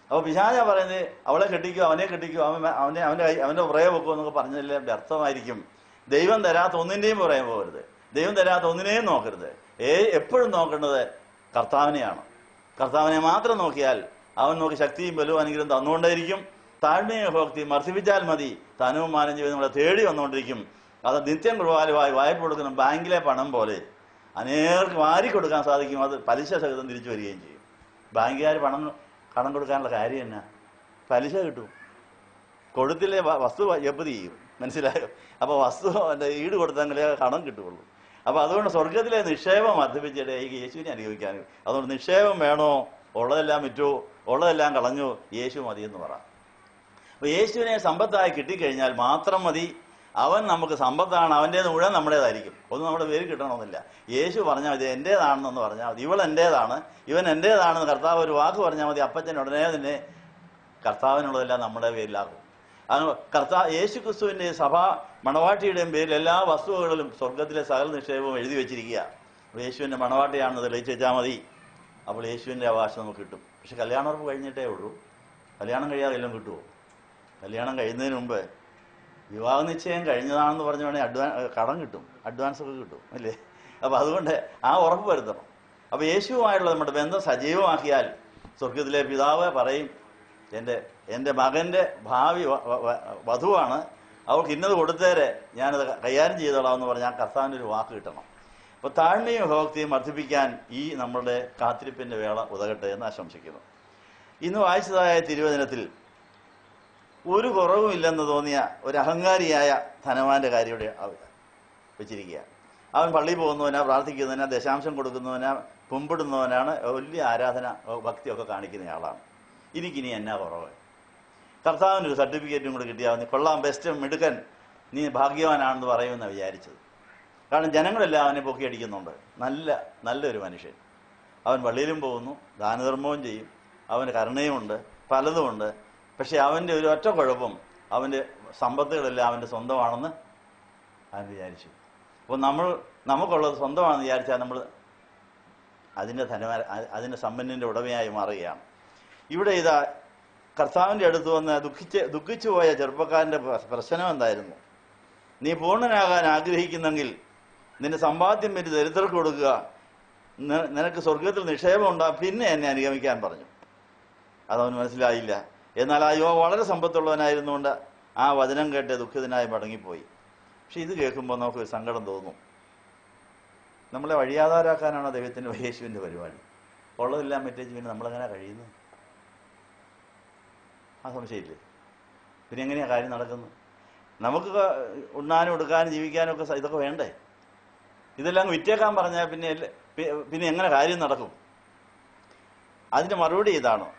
അപ്പോൾ പിശാചാ പറയുന്നത് അവളെ കെട്ടിക്കോ, അവനെ കെട്ടിക്കോ, അവന്റെ പുറകെ വെക്കോ എന്നൊക്കെ പറഞ്ഞതിലെ വ്യർത്ഥമായിരിക്കും. ദൈവം തരാത്ത ഒന്നിന്റെയും പുറകെ പോകരുത്, ദൈവം തരാത്ത ഒന്നിനെയും നോക്കരുത്. എപ്പോഴും നോക്കേണ്ടത് കർത്താവിനെയാണ്. കർത്താവിനെ മാത്രം നോക്കിയാൽ അവൻ നോക്കി ശക്തിയും ബലവും അനുഗ്രഹം തന്നുകൊണ്ടേയിരിക്കും. താഴ്മയും ഭക്തിയും വർദ്ധിപ്പിച്ചാൽ മതി, ധനവും മാനം ചെയ്ത് നമ്മളെ തേടി വന്നുകൊണ്ടിരിക്കും. അത് നിത്യം കുർബാനമായി വായ്പ കൊടുക്കുന്ന ബാങ്കിലെ പണം പോലെ അനേകർക്ക് വാരിക്കൊടുക്കാൻ സാധിക്കും. അത് പലിശ സഹിതം തിരിച്ചു വരികയും ചെയ്യും. ബാങ്കുകാർ കടം കൊടുക്കാനുള്ള കാര്യം എന്നാ? പലിശ കിട്ടും. കൊടുത്തില്ലേ വസ്തു ജപ്തി ചെയ്യും. മനസ്സിലായോ? അപ്പോൾ വസ്തു ഈട് കൊടുത്തെങ്കിലേ കടം കിട്ടുകയുള്ളൂ. അപ്പോൾ അതുകൊണ്ട് സ്വർഗത്തിലെ നിക്ഷേപം വർദ്ധിപ്പിച്ചിട്ട് ഈ യേശുവിനെ അനുഭവിക്കാൻ. അതുകൊണ്ട് നിക്ഷേപം വേണോ? ഉള്ളതെല്ലാം വിറ്റോ, ഉള്ളതെല്ലാം കളഞ്ഞോ, യേശു മതിയെന്ന് പറ. അപ്പോൾ യേശുവിനെ സമ്പത്തായി കിട്ടിക്കഴിഞ്ഞാൽ മാത്രം മതി. അവൻ നമുക്ക് സമ്പത്താണ്, അവൻ്റേത് മുഴുവൻ നമ്മുടേതായിരിക്കും. ഒന്നും നമ്മുടെ പേര് കിട്ടണമെന്നില്ല. യേശു പറഞ്ഞാൽ ഇത് എൻ്റേതാണെന്ന് പറഞ്ഞാൽ മതി. ഇവൾ എൻ്റേതാണ്, ഇവൻ എൻ്റേതാണെന്ന് കർത്താവ് ഒരു വാക്ക് പറഞ്ഞാൽ മതി. അപ്പച്ചൻ ഉടനെ തന്നെ കർത്താവിനുള്ളതെല്ലാം നമ്മുടെ പേരിലാകും. അങ്ങനെ യേശു ക്രിസ്തുവിൻ്റെ സഭാ മണവാട്ടിയുടെയും പേരിൽ എല്ലാ വസ്തുവകളിലും സ്വർഗത്തിലെ സകല നിക്ഷേപവും എഴുതി വെച്ചിരിക്കുക. യേശുവിൻ്റെ മണവാട്ടിയാണെന്ന് തെളിയിച്ച് വെച്ചാൽ മതി. അപ്പോൾ യേശുവിൻ്റെ അവകാശം നമുക്ക് കിട്ടും. പക്ഷെ കല്യാണമുറപ്പ് കഴിഞ്ഞിട്ടേ ഉള്ളൂ. കല്യാണം കഴിയാതെ എല്ലാം കിട്ടുമോ? കല്യാണം കഴിയുന്നതിന് മുമ്പ് വിവാഹ നിശ്ചയം കഴിഞ്ഞതാണെന്ന് പറഞ്ഞു വേണമെങ്കിൽ കടം കിട്ടും, അഡ്വാൻസ് ഒക്കെ കിട്ടും, അല്ലേ? അപ്പോൾ അതുകൊണ്ട് ആ ഉറപ്പ് വരുത്തണം. അപ്പോൾ യേശുവുമായുള്ള നമ്മുടെ ബന്ധം സജീവമാക്കിയാൽ സ്വർഗത്തിലെ പിതാവ് പറയും, എൻ്റെ മകൻ്റെ ഭാവി വധുവാണ്, അവൾക്ക് ഇന്നത് കൊടുത്തേരെ ഞാനത് കൈകാര്യം ചെയ്തോളാം എന്ന് പറഞ്ഞാൽ കർത്താവിൻ്റെ ഒരു വാക്ക് കിട്ടണം. അപ്പോൾ താഴ്മയും ഭക്തിയും വർദ്ധിപ്പിക്കാൻ ഈ നമ്മളുടെ കാത്തിരിപ്പിൻ്റെ വേള ഉതകട്ടെ എന്ന് ആശംസിക്കുന്നു. ഇന്ന് വായിച്ചതായ തിരുവചനത്തിൽ ഒരു കുറവുമില്ലെന്ന് തോന്നിയ ഒരു അഹങ്കാരിയായ ധനവാന്റെ കാര്യം ഇവിടെ വെച്ചിരിക്കുക. അവൻ പള്ളിയിൽ പോകുന്നവനാ, പ്രാർത്ഥിക്കുന്നവനാ, ദശാംശം കൊടുക്കുന്നവനാ, കുമ്പിടുന്നവനാണ്, വലിയ ആരാധന ഭക്തിയൊക്കെ കാണിക്കുന്ന ആളാണ്. എനിക്കിനി എന്നാ കുറവ്? കർത്താവിനൊരു സർട്ടിഫിക്കറ്റും കൂടെ കിട്ടിയാൽ നീ കൊള്ളാം, ബെസ്റ്റ്, മിടുക്കൻ, നീ ഭാഗ്യവാനാണെന്ന് പറയുമെന്നാണ് വിചാരിച്ചത്. കാരണം ജനങ്ങളെല്ലാം അവനെ പൊക്കിയടിക്കുന്നുണ്ട്. നല്ലൊരു മനുഷ്യൻ. അവൻ പള്ളിയിലും പോകുന്നു, ദാനധർമ്മവും ചെയ്യും, അവന് കരുണയുമുണ്ട്, പലതുമുണ്ട്. പക്ഷെ അവൻ്റെ ഒരു ഒറ്റ കുഴപ്പം, അവൻ്റെ സമ്പത്തുകളെല്ലാം അവൻ്റെ സ്വന്തമാണെന്ന് അവൻ വിചാരിച്ചു. അപ്പോൾ നമുക്കുള്ളത് സ്വന്തമാണെന്ന് വിചാരിച്ചാൽ നമ്മൾ അതിൻ്റെ സമ്പന്നൻ്റെ ഉടമയായി മാറുകയാണ്. ഇവിടെ ഇതാ കർത്താവിൻ്റെ അടുത്ത് വന്ന് ദുഃഖിച്ചു പോയ ചെറുപ്പക്കാരൻ്റെ പ്രശ്നം എന്തായിരുന്നു? നീ പൂർണ്ണനാകാൻ ആഗ്രഹിക്കുന്നെങ്കിൽ നിന്റെ സമ്പാദ്യം പറ്റി ദരിദ്രർക്ക് കൊടുക്കുക, നിനക്ക് സ്വർഗത്തിൽ നിക്ഷേപം ഉണ്ടാകും, പിന്നെ എന്നെ അനുഗമിക്കാൻ പറഞ്ഞു. അതവന് മനസ്സിലായില്ല. എന്നാൽ ആ യുവ വളരെ സമ്പത്തുള്ളവനായിരുന്നുകൊണ്ട് ആ വചനം കേട്ട് ദുഃഖിതനായി മടങ്ങിപ്പോയി. പക്ഷെ ഇത് കേൾക്കുമ്പോൾ നമുക്കൊരു സങ്കടം തോന്നും. നമ്മളെ വഴിയാധാരാക്കാനാണോ ദൈവത്തിൻ്റെ യേശുവിൻ്റെ പരിപാടി? ഉള്ളതെല്ലാം പറ്റേച്ച് പിന്നെ നമ്മളെങ്ങനെ കഴിയുന്നു? ആ സംശയമില്ലേ? പിന്നെ എങ്ങനെയാണ് കാര്യം നടക്കുന്നത്? നമുക്ക് ഉണ്ണാനും എടുക്കാനും ജീവിക്കാനും ഒക്കെ ഇതൊക്കെ വേണ്ടേ? ഇതെല്ലാം വിറ്റേക്കാൻ പറഞ്ഞാൽ പിന്നെ എങ്ങനെ കാര്യം നടക്കും? അതിൻ്റെ മറുപടി ഇതാണ്.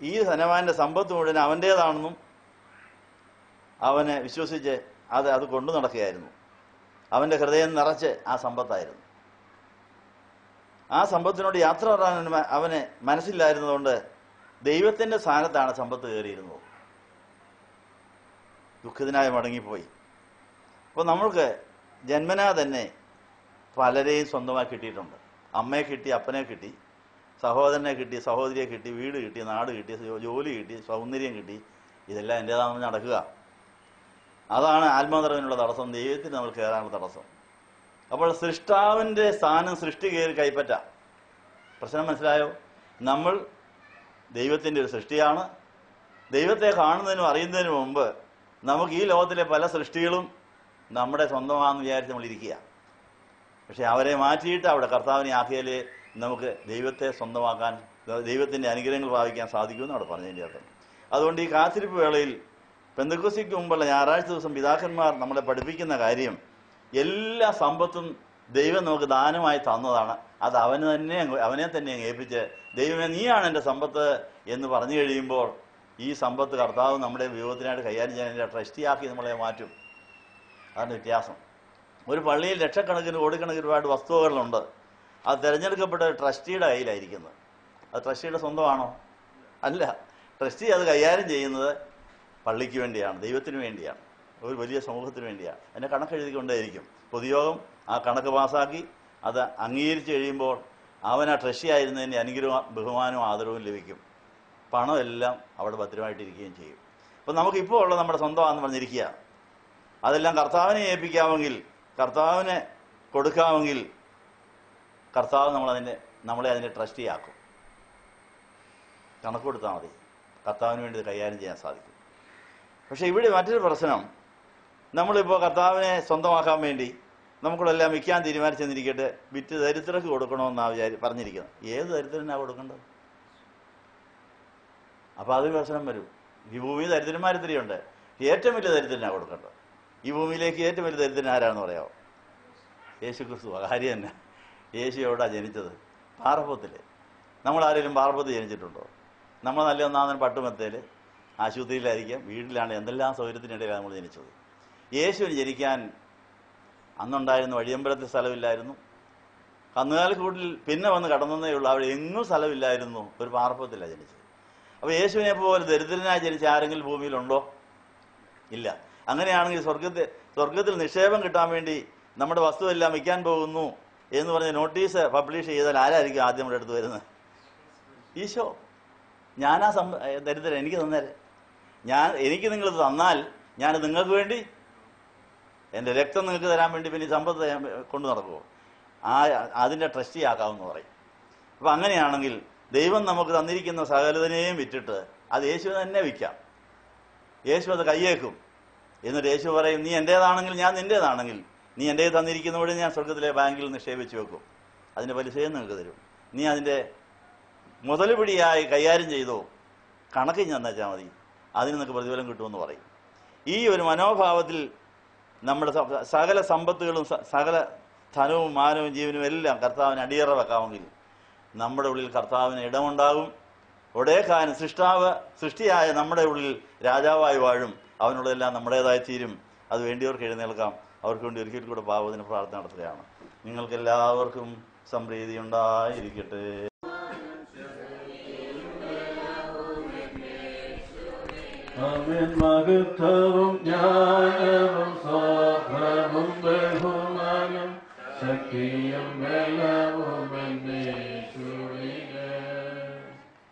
ഈ ധനവാന്റെ സമ്പത്ത് മുഴുവൻ അവൻ്റേതാണെന്നും അവനെ വിശ്വസിച്ച് അത് കൊണ്ടു നടക്കുകയായിരുന്നു. അവൻ്റെ ഹൃദയം നിറച്ച് ആ സമ്പത്തായിരുന്നു. ആ സമ്പത്തിനോട് യാത്ര പറയാൻ അവന് മനസ്സില്ലായിരുന്നതുകൊണ്ട് ദൈവത്തിൻ്റെ സ്ഥാനത്താണ് സമ്പത്ത് കയറിയിരുന്നത്. ദുഃഖിതനായി മടങ്ങിപ്പോയി. അപ്പോൾ നമ്മൾക്ക് ജന്മനാ തന്നെ പലരെയും സ്വന്തമായി കിട്ടിയിട്ടുണ്ട്. അമ്മയെ കിട്ടി, അപ്പനെ കിട്ടി, സഹോദരനെ കിട്ടി, സഹോദരിയെ കിട്ടി, വീട് കിട്ടി, നാട് കിട്ടി, ജോലി കിട്ടി, സൗന്ദര്യം കിട്ടി. ഇതെല്ലാം എൻ്റേതാണെന്ന് നടക്കുക. അതാണ് ആത്മനിറവിനുള്ള തടസ്സം, ദൈവത്തിന് നമ്മൾ കയറാനുള്ള തടസ്സം. അപ്പോൾ സൃഷ്ടാവിൻ്റെ സ്ഥാനം സൃഷ്ടി കയറി കൈപ്പറ്റാം. പ്രശ്നം മനസ്സിലായോ? നമ്മൾ ദൈവത്തിൻ്റെ ഒരു സൃഷ്ടിയാണ്. ദൈവത്തെ കാണുന്നതിനും അറിയുന്നതിനും മുമ്പ് നമുക്ക് ഈ ലോകത്തിലെ പല സൃഷ്ടികളും നമ്മുടെ സ്വന്തമാണെന്ന് വിചാരിച്ച് നമ്മളിരിക്കുക. പക്ഷെ അവരെ മാറ്റിയിട്ട് അവിടെ കർത്താവിനെ ആക്കിയാലേ നമുക്ക് ദൈവത്തെ സ്വന്തമാക്കാൻ, ദൈവത്തിൻ്റെ അനുഗ്രഹങ്ങൾ പ്രാപിക്കാൻ സാധിക്കുമെന്ന് അവിടെ പറഞ്ഞതിൻ്റെ അർത്ഥം. അതുകൊണ്ട് ഈ കാത്തിരിപ്പ് വേളയിൽ പെന്തക്കോസ്തിക്ക് മുമ്പുള്ള ഞായറാഴ്ച ദിവസം പിതാക്കന്മാർ നമ്മളെ പഠിപ്പിക്കുന്ന കാര്യം, എല്ലാ സമ്പത്തും ദൈവം നമുക്ക് ദാനമായി തന്നതാണ്. അത് അവനെ തന്നെ ഏൽപ്പിച്ച്, ദൈവമേ നീയാണ് എൻ്റെ സമ്പത്ത് എന്ന് പറഞ്ഞു കഴിയുമ്പോൾ ഈ സമ്പത്ത് കർത്താവ് നമ്മുടെ വിഭവത്തിനായിട്ട് കൈകാര്യം ചെയ്യാൻ ട്രസ്റ്റിയാക്കി നമ്മളെ മാറ്റും. അതാണ് വ്യത്യാസം. ഒരു പള്ളിയിൽ ലക്ഷക്കണക്കിന് കോടിക്കണക്കിന് ഒരുപാട് വസ്തുവകളുണ്ട്. അത് തിരഞ്ഞെടുക്കപ്പെട്ട ട്രസ്റ്റിയുടെ കയ്യിലായിരിക്കുന്നത്. അത് ട്രസ്റ്റിയുടെ സ്വന്തമാണോ? അല്ല. ട്രസ്റ്റി അത് കൈകാര്യം ചെയ്യുന്നത് പള്ളിക്ക് വേണ്ടിയാണ്, ദൈവത്തിന് വേണ്ടിയാണ്, ഒരു വലിയ സമൂഹത്തിന് വേണ്ടിയാണ്. അതിനെ കണക്കെഴുതിക്കൊണ്ടേയിരിക്കും. പൊതുയോഗം ആ കണക്ക് പാസ്സാക്കി അത് അംഗീകരിച്ച് കഴിയുമ്പോൾ അവൻ ആ ട്രസ്റ്റി ആയിരുന്നതിൻ്റെ അനുഗ്രഹവും ബഹുമാനവും ആദരവും ലഭിക്കും. പണമെല്ലാം അവിടെ ഭദ്രമായിട്ടിരിക്കുകയും ചെയ്യും. അപ്പം നമുക്കിപ്പോൾ ഉള്ള നമ്മുടെ സ്വന്തമാണെന്ന് പറഞ്ഞിരിക്കുക. അതെല്ലാം കർത്താവിനെ ഏൽപ്പിക്കാമെങ്കിൽ, കർത്താവിനെ കൊടുക്കാമെങ്കിൽ കർത്താവ് നമ്മളെ അതിൻ്റെ ട്രസ്റ്റിയാക്കും. കണക്ക് കൊടുത്താൽ മതി, കർത്താവിന് വേണ്ടി കൈകാര്യം ചെയ്യാൻ സാധിക്കും. പക്ഷെ ഇവിടെ മറ്റൊരു പ്രശ്നം, നമ്മളിപ്പോൾ കർത്താവിനെ സ്വന്തമാക്കാൻ വേണ്ടി നമുക്കുള്ളെല്ലാം വിൽക്കാൻ തീരുമാനിച്ചെന്നിരിക്കട്ടെ, വിറ്റ് ദരിദ്രർക്ക് കൊടുക്കണമെന്നാണ് പറഞ്ഞിരിക്കുന്നത്. ഏത് ദരിദ്രനാണ് കൊടുക്കേണ്ടത്? അപ്പോൾ അതൊരു പ്രശ്നം വരും. ഈ ഭൂമിയിൽ ദരിദ്രന്മാർ ഇത്രയുണ്ട്. ഏറ്റവും വലിയ ദരിദ്രനാണ് കൊടുക്കേണ്ടത്. ഈ ഭൂമിയിലേക്ക് ഏറ്റവും വലിയ ദരിദ്രൻ ആരാണെന്ന് പറയാമോ? യേശു ക്രിസ്തു. കാര്യം തന്നെ, യേശു എവിടെയാണ് ജനിച്ചത്? പാറപ്പത്തിൽ. നമ്മളാരെങ്കിലും പാറപ്പത്ത് ജനിച്ചിട്ടുണ്ടോ? നമ്മൾ നല്ല ഒന്നാമൻ പട്ടുമെത്തയിൽ, ആശുപത്രിയിലായിരിക്കാം, വീട്ടിലാണ്, എന്തെല്ലാം സൗകര്യത്തിനിടയിലാണ് നമ്മൾ ജനിച്ചത്. യേശുവിന് ജനിക്കാൻ അന്നുണ്ടായിരുന്ന വഴിയമ്പലത്തിൽ സ്ഥലമില്ലായിരുന്നു. കന്നുകാലിക്കൂട്ടിൽ പിന്നെ വന്ന് കടന്നേ ഉള്ളൂ. അവിടെ എങ്ങും സ്ഥലമില്ലായിരുന്നു. ഒരു പാറപ്പത്തിലാണ് ജനിച്ചത്. അപ്പോൾ യേശുവിനെ പോലെ ദരിദ്രനായി ജനിച്ച ആരെങ്കിലും ഭൂമിയിലുണ്ടോ? ഇല്ല. അങ്ങനെയാണെങ്കിൽ സ്വർഗത്തിൽ നിക്ഷേപം കിട്ടാൻ വേണ്ടി നമ്മുടെ വസ്തുവെല്ലാം വിൽക്കാൻ പോകുന്നു എന്ന് പറഞ്ഞ് നോട്ടീസ് പബ്ലിഷ് ചെയ്താൽ ആരായിരിക്കും ആദ്യം നമ്മുടെ അടുത്ത് വരുന്നത്? ഈശോ. ഞാനാ ദരിദ്രൻ, എനിക്ക് തന്നേരെ. എനിക്ക് നിങ്ങൾ തന്നാൽ ഞാൻ നിങ്ങൾക്ക് വേണ്ടി എൻ്റെ രക്തം നിങ്ങൾക്ക് തരാൻ വേണ്ടി പിന്നെ സമ്പത്ത് കൊണ്ടു നടക്കുമോ? അതിൻ്റെ ട്രസ്റ്റി ആക്കാമെന്ന് പറയും. അപ്പം അങ്ങനെയാണെങ്കിൽ ദൈവം നമുക്ക് തന്നിരിക്കുന്ന സകലതിനെയും വിറ്റിട്ട് അത് യേശു തന്നെ വിൽക്കാം. യേശു അത് കയ്യേക്കും. എന്നിട്ട് യേശു പറയും, നീ എൻ്റേതാണെങ്കിൽ ഞാൻ നിൻ്റേതാണെങ്കിൽ നീ എൻ്റെ തന്നിരിക്കുന്ന വഴി ഞാൻ സ്വർഗത്തിലെ ബാങ്കിൽ നിക്ഷേപിച്ച് വെക്കും. അതിൻ്റെ പലിശയും നിങ്ങൾക്ക് തരും. നീ അതിൻ്റെ മുതലുപിടിയായി കൈകാര്യം ചെയ്തോ, കണക്ക് ഞാൻ തന്നാൽ മതി, അതിന് നിങ്ങൾക്ക് പ്രതിഫലം കിട്ടുമെന്ന് പറയും. ഈ ഒരു മനോഭാവത്തിൽ നമ്മുടെ സകല സമ്പത്തുകളും സകല ധനവും മാനവും ജീവനും എല്ലാം കർത്താവിന് അടിയറ വെക്കാമെങ്കിൽ നമ്മുടെ ഉള്ളിൽ കർത്താവിന് ഇടമുണ്ടാകും. ഒടേക്കാരൻ സൃഷ്ടിയായ നമ്മുടെ ഉള്ളിൽ രാജാവായി വാഴും. അവനുള്ളതെല്ലാം നമ്മുടേതായി തീരും. അത് വേണ്ടിയവർക്ക് എഴുന്നേൽക്കാം. അവർക്ക് വേണ്ടി ഒരിക്കൽ കൂടെ പാവത്തിന് പ്രാർത്ഥന നടത്തുകയാണ്. നിങ്ങൾക്കെല്ലാവർക്കും സംപ്രീതി ഉണ്ടായിരിക്കട്ടെ. മഹത്വവും ജ്ഞാനവും സ്വാഭവും ബഹുമാനം ശക്തിയും ബലവും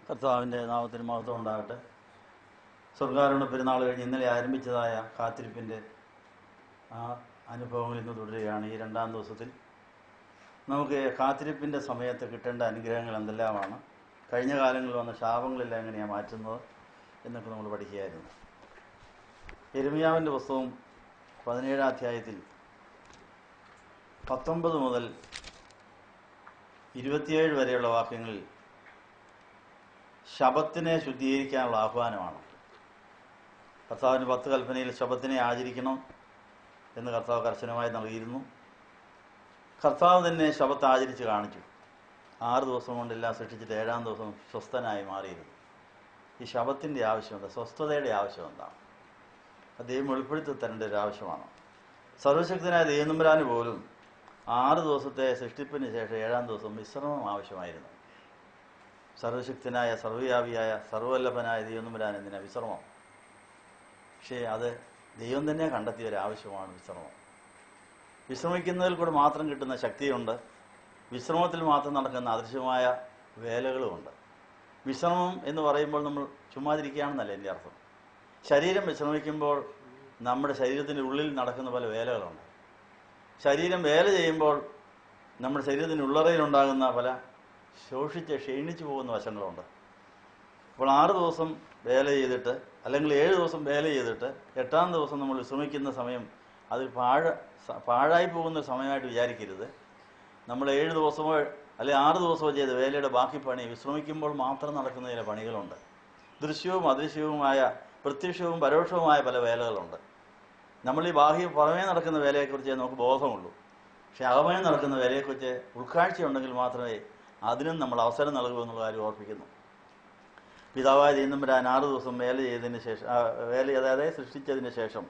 കർത്താവിൻ്റെ നാമത്തിന് മഹത്വം ഉണ്ടാകട്ടെ. സ്വർഗ്ഗാരോഹണ പെരുന്നാൾ കഴിഞ്ഞ് ഇന്നലെ ആരംഭിച്ചതായ കാത്തിരിപ്പിൻ്റെ ആ അനുഭവങ്ങൾ ഇന്ന് തുടരുകയാണ്. ഈ രണ്ടാം ദിവസത്തിൽ നമുക്ക് കാത്തിരിപ്പിൻ്റെ സമയത്ത് കിട്ടേണ്ട അനുഗ്രഹങ്ങൾ എന്തെല്ലാമാണ്, കഴിഞ്ഞ കാലങ്ങളിൽ വന്ന ശാപങ്ങളെല്ലാം എങ്ങനെയാണ് മാറ്റുന്നത് എന്നൊക്കെ നമ്മൾ പഠിക്കുകയായിരുന്നു. യെരമ്യാവിൻ്റെ പുസ്തകം 17-ാം അധ്യായത്തിൽ 19 മുതൽ 27 വരെയുള്ള വാക്യങ്ങളിൽ ശബത്തിനെ ശുദ്ധീകരിക്കാനുള്ള ആഹ്വാനമാണ്. കർത്താവിൻ്റെ 10 കൽപ്പനയിൽ ശബത്തിനെ ആചരിക്കണം എന്ന് കർത്താവ് കർശനമായി നൽകിയിരുന്നു. കർത്താവ് തന്നെ ശബത്ത് ആചരിച്ച് കാണിച്ചു. 6 ദിവസം കൊണ്ടെല്ലാം സൃഷ്ടിച്ചിട്ട് 7-ാം ദിവസം സ്വസ്ഥനായി മാറിയിരുന്നു. ഈ ശബത്തിൻ്റെ ആവശ്യം എന്താ? സ്വസ്ഥതയുടെ ആവശ്യം എന്താണ്? ദൈവം വെളിപ്പെടുത്തി തരേണ്ട ഒരു ആവശ്യമാണ്. സർവശക്തനായ ദൈവനമ്പുരാന് പോലും 6 ദിവസത്തെ സൃഷ്ടിപ്പിന് ശേഷം 7-ാം ദിവസം വിശ്രമം ആവശ്യമായിരുന്നു. സർവശക്തനായ സർവ്വവ്യാപിയായ സർവ്വവല്ലഭനായ ദൈവനമ്പുരാൻ എന്തിനാ വിശ്രമം? പക്ഷേ അത് ദൈവം തന്നെ കണ്ടെത്തിയ ഒരു ആവശ്യമാണ് വിശ്രമം. വിശ്രമിക്കുന്നതിൽ കൂടെ മാത്രം കിട്ടുന്ന ശക്തിയുണ്ട്. വിശ്രമത്തിൽ മാത്രം നടക്കുന്ന അദൃശ്യമായ വേലകളുമുണ്ട്. വിശ്രമം എന്ന് പറയുമ്പോൾ നമ്മൾ ചുമ്മാതിരിക്കുകയാണെന്നല്ല എൻ്റെ അർത്ഥം. ശരീരം വിശ്രമിക്കുമ്പോൾ നമ്മുടെ ശരീരത്തിൻ്റെ ഉള്ളിൽ നടക്കുന്ന പല വേലകളുണ്ട്. ശരീരം വേല ചെയ്യുമ്പോൾ നമ്മുടെ ശരീരത്തിൻ്റെ ഉള്ളറയിലുണ്ടാകുന്ന പല ക്ഷീണിച്ചു പോകുന്ന വശങ്ങളുണ്ട്. അപ്പോൾ 6 ദിവസം വേല ചെയ്തിട്ട് അല്ലെങ്കിൽ 7 ദിവസം വേല ചെയ്തിട്ട് 8-ാം ദിവസം നമ്മൾ വിശ്രമിക്കുന്ന സമയം അത് പാഴായി പോകുന്ന സമയമായിട്ട് വിചാരിക്കരുത്. നമ്മൾ 7 ദിവസമോ അല്ലെങ്കിൽ 6 ദിവസമോ ചെയ്ത വേലയുടെ ബാക്കി പണി വിശ്രമിക്കുമ്പോൾ മാത്രം നടക്കുന്ന ചില പണികളുണ്ട്. ദൃശ്യവും അദൃശ്യവുമായ പ്രത്യക്ഷവും പരോക്ഷവുമായ പല വേലകളുണ്ട്. നമ്മൾ ഈ പുറമേ നടക്കുന്ന വേലയെക്കുറിച്ച് നമുക്ക് ബോധമുള്ളൂ. പക്ഷെ അകമേ നടക്കുന്ന വേലയെക്കുറിച്ച് ഉൾക്കാഴ്ചയുണ്ടെങ്കിൽ മാത്രമേ അതിനും നമ്മൾ അവസരം നൽകൂ എന്നുള്ള കാര്യം ഓർപ്പിക്കുന്നു. പിതാവായ ദൈവത്തമ്പുരാൻ 6 ദിവസം വേല ചെയ്തതിന് ശേഷം, അതായത് സൃഷ്ടിച്ചതിന് ശേഷം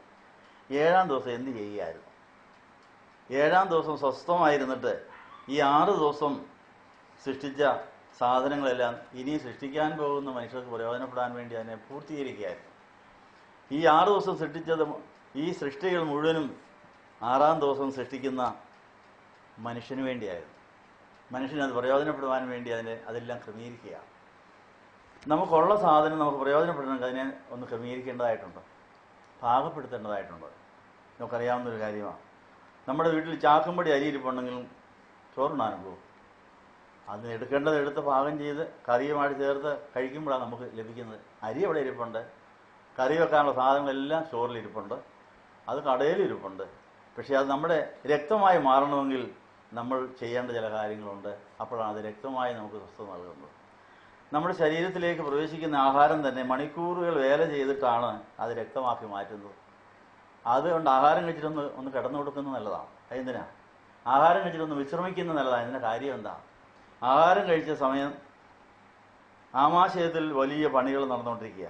7-ാം ദിവസം എന്ത് ചെയ്യുകയായിരുന്നു? 7-ാം ദിവസം സ്വസ്ഥമായിരുന്നിട്ട് ഈ 6 ദിവസം സൃഷ്ടിച്ച സാധനങ്ങളെല്ലാം ഇനി സൃഷ്ടിക്കാൻ പോകുന്ന മനുഷ്യർക്ക് പ്രയോജനപ്പെടാൻ വേണ്ടി അതിനെ പൂർത്തീകരിക്കുകയായിരുന്നു. ഈ 6 ദിവസം സൃഷ്ടിച്ചത്, ഈ സൃഷ്ടികൾ മുഴുവനും 6-ാം ദിവസം സൃഷ്ടിക്കുന്ന മനുഷ്യന് വേണ്ടിയായിരുന്നു. മനുഷ്യനത് പ്രയോജനപ്പെടുവാൻ വേണ്ടി അതെല്ലാം ക്രമീകരിക്കുകയാണ്. നമുക്കുള്ള സാധനം നമുക്ക് പ്രയോജനപ്പെടണമെങ്കിൽ അതിനെ ഒന്ന് ക്രമീകരിക്കേണ്ടതായിട്ടുണ്ട്, പാകപ്പെടുത്തേണ്ടതായിട്ടുണ്ട്. നമുക്കറിയാവുന്നൊരു കാര്യമാണ്. നമ്മുടെ വീട്ടിൽ ചാക്കുംപടി അരി ഇരിപ്പുണ്ടെങ്കിലും ചോറുണ്ണാനും പോകും. അതിന് എടുത്ത് പാകം ചെയ്ത് കറിയുമായിട്ട് ചേർത്ത് കഴിക്കുമ്പോഴാണ് നമുക്ക് ലഭിക്കുന്നത്. അരി അവിടെ ഇരിപ്പുണ്ട്, കറി വെക്കാനുള്ള സാധനങ്ങളെല്ലാം സ്റ്റോറിലിരിപ്പുണ്ട്, അത് കടയിലിരിപ്പുണ്ട്. പക്ഷേ അത് നമ്മുടെ രക്തമായി മാറണമെങ്കിൽ നമ്മൾ ചെയ്യേണ്ട ചില കാര്യങ്ങളുണ്ട്. അപ്പോഴാണ് അത് രക്തമായി നമുക്ക് സ്വസ്ഥത നൽകുന്നത്. നമ്മുടെ ശരീരത്തിലേക്ക് പ്രവേശിക്കുന്ന ആഹാരം തന്നെ മണിക്കൂറുകൾ വേല ചെയ്തിട്ടാണ് അത് രക്തമാക്കി മാറ്റുന്നത്. അതുകൊണ്ട് ആഹാരം കഴിച്ചിട്ടൊന്ന് കിടന്നു കൊടുക്കുന്നത് നല്ലതാണ്. അതെന്തിനാ? ആഹാരം കഴിച്ചിട്ടൊന്ന് വിശ്രമിക്കുന്നത് നല്ലതാണ്. ഇതിൻ്റെ കാര്യം എന്താ? ആഹാരം കഴിച്ച സമയം ആമാശയത്തിൽ വലിയ പണികൾ നടന്നുകൊണ്ടിരിക്കുക.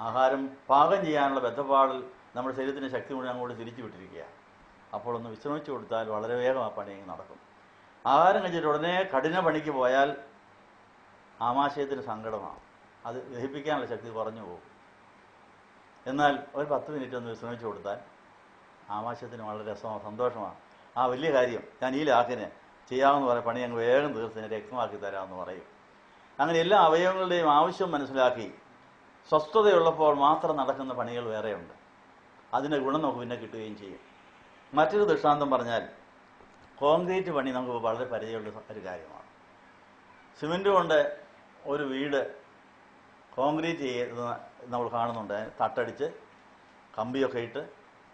ആഹാരം പാകം ചെയ്യാനുള്ള ബദ്ധപ്പാടിൽ നമ്മുടെ ശരീരത്തിൻ്റെ ശക്തി മുഴുവൻ അങ്ങോട്ട് തിരിച്ചു വിട്ടിരിക്കുക. അപ്പോൾ ഒന്ന് വിശ്രമിച്ചു കൊടുത്താൽ വളരെ വേഗം ആ പണി നടക്കും. ആഹാരം കഴിച്ചിട്ട് ഉടനെ കഠിന പണിക്ക് പോയാൽ ആമാശയത്തിന് സങ്കടമാണ്, അത് ദഹിപ്പിക്കാനുള്ള ശക്തി കുറഞ്ഞു പോകും. എന്നാൽ ഒരു 10 മിനിറ്റ് ഒന്ന് വിശ്രമിച്ചു കൊടുത്താൽ ആമാശയത്തിന് വളരെ രസമാണ്, സന്തോഷമാണ്. ആ വലിയ കാര്യം ഞാൻ ഈ ലാക്കിന് ചെയ്യാമെന്ന് പറയും, പണി അങ്ങ് വേഗം തീർത്ത് രക്തമാക്കി തരാമെന്ന് പറയും. അങ്ങനെ എല്ലാ അവയവങ്ങളുടെയും ആവശ്യം മനസ്സിലാക്കി സ്വസ്ഥതയുള്ളപ്പോൾ മാത്രം നടക്കുന്ന പണികൾ വേറെയുണ്ട്. അതിൻ്റെ ഗുണം നമുക്ക് പിന്നെ കിട്ടുകയും ചെയ്യും. മറ്റൊരു ദൃഷ്ടാന്തം പറഞ്ഞാൽ, കോൺക്രീറ്റ് പണി നമുക്ക് വളരെ പരിചയമുള്ള ഒരു കാര്യമാണ്. സിമെൻ്റ് കൊണ്ട് ഒരു വീട് കോൺക്രീറ്റ് ചെയ്യുന്ന നമ്മൾ കാണുന്നുണ്ട്. തട്ടടിച്ച് കമ്പിയൊക്കെ ഇട്ട്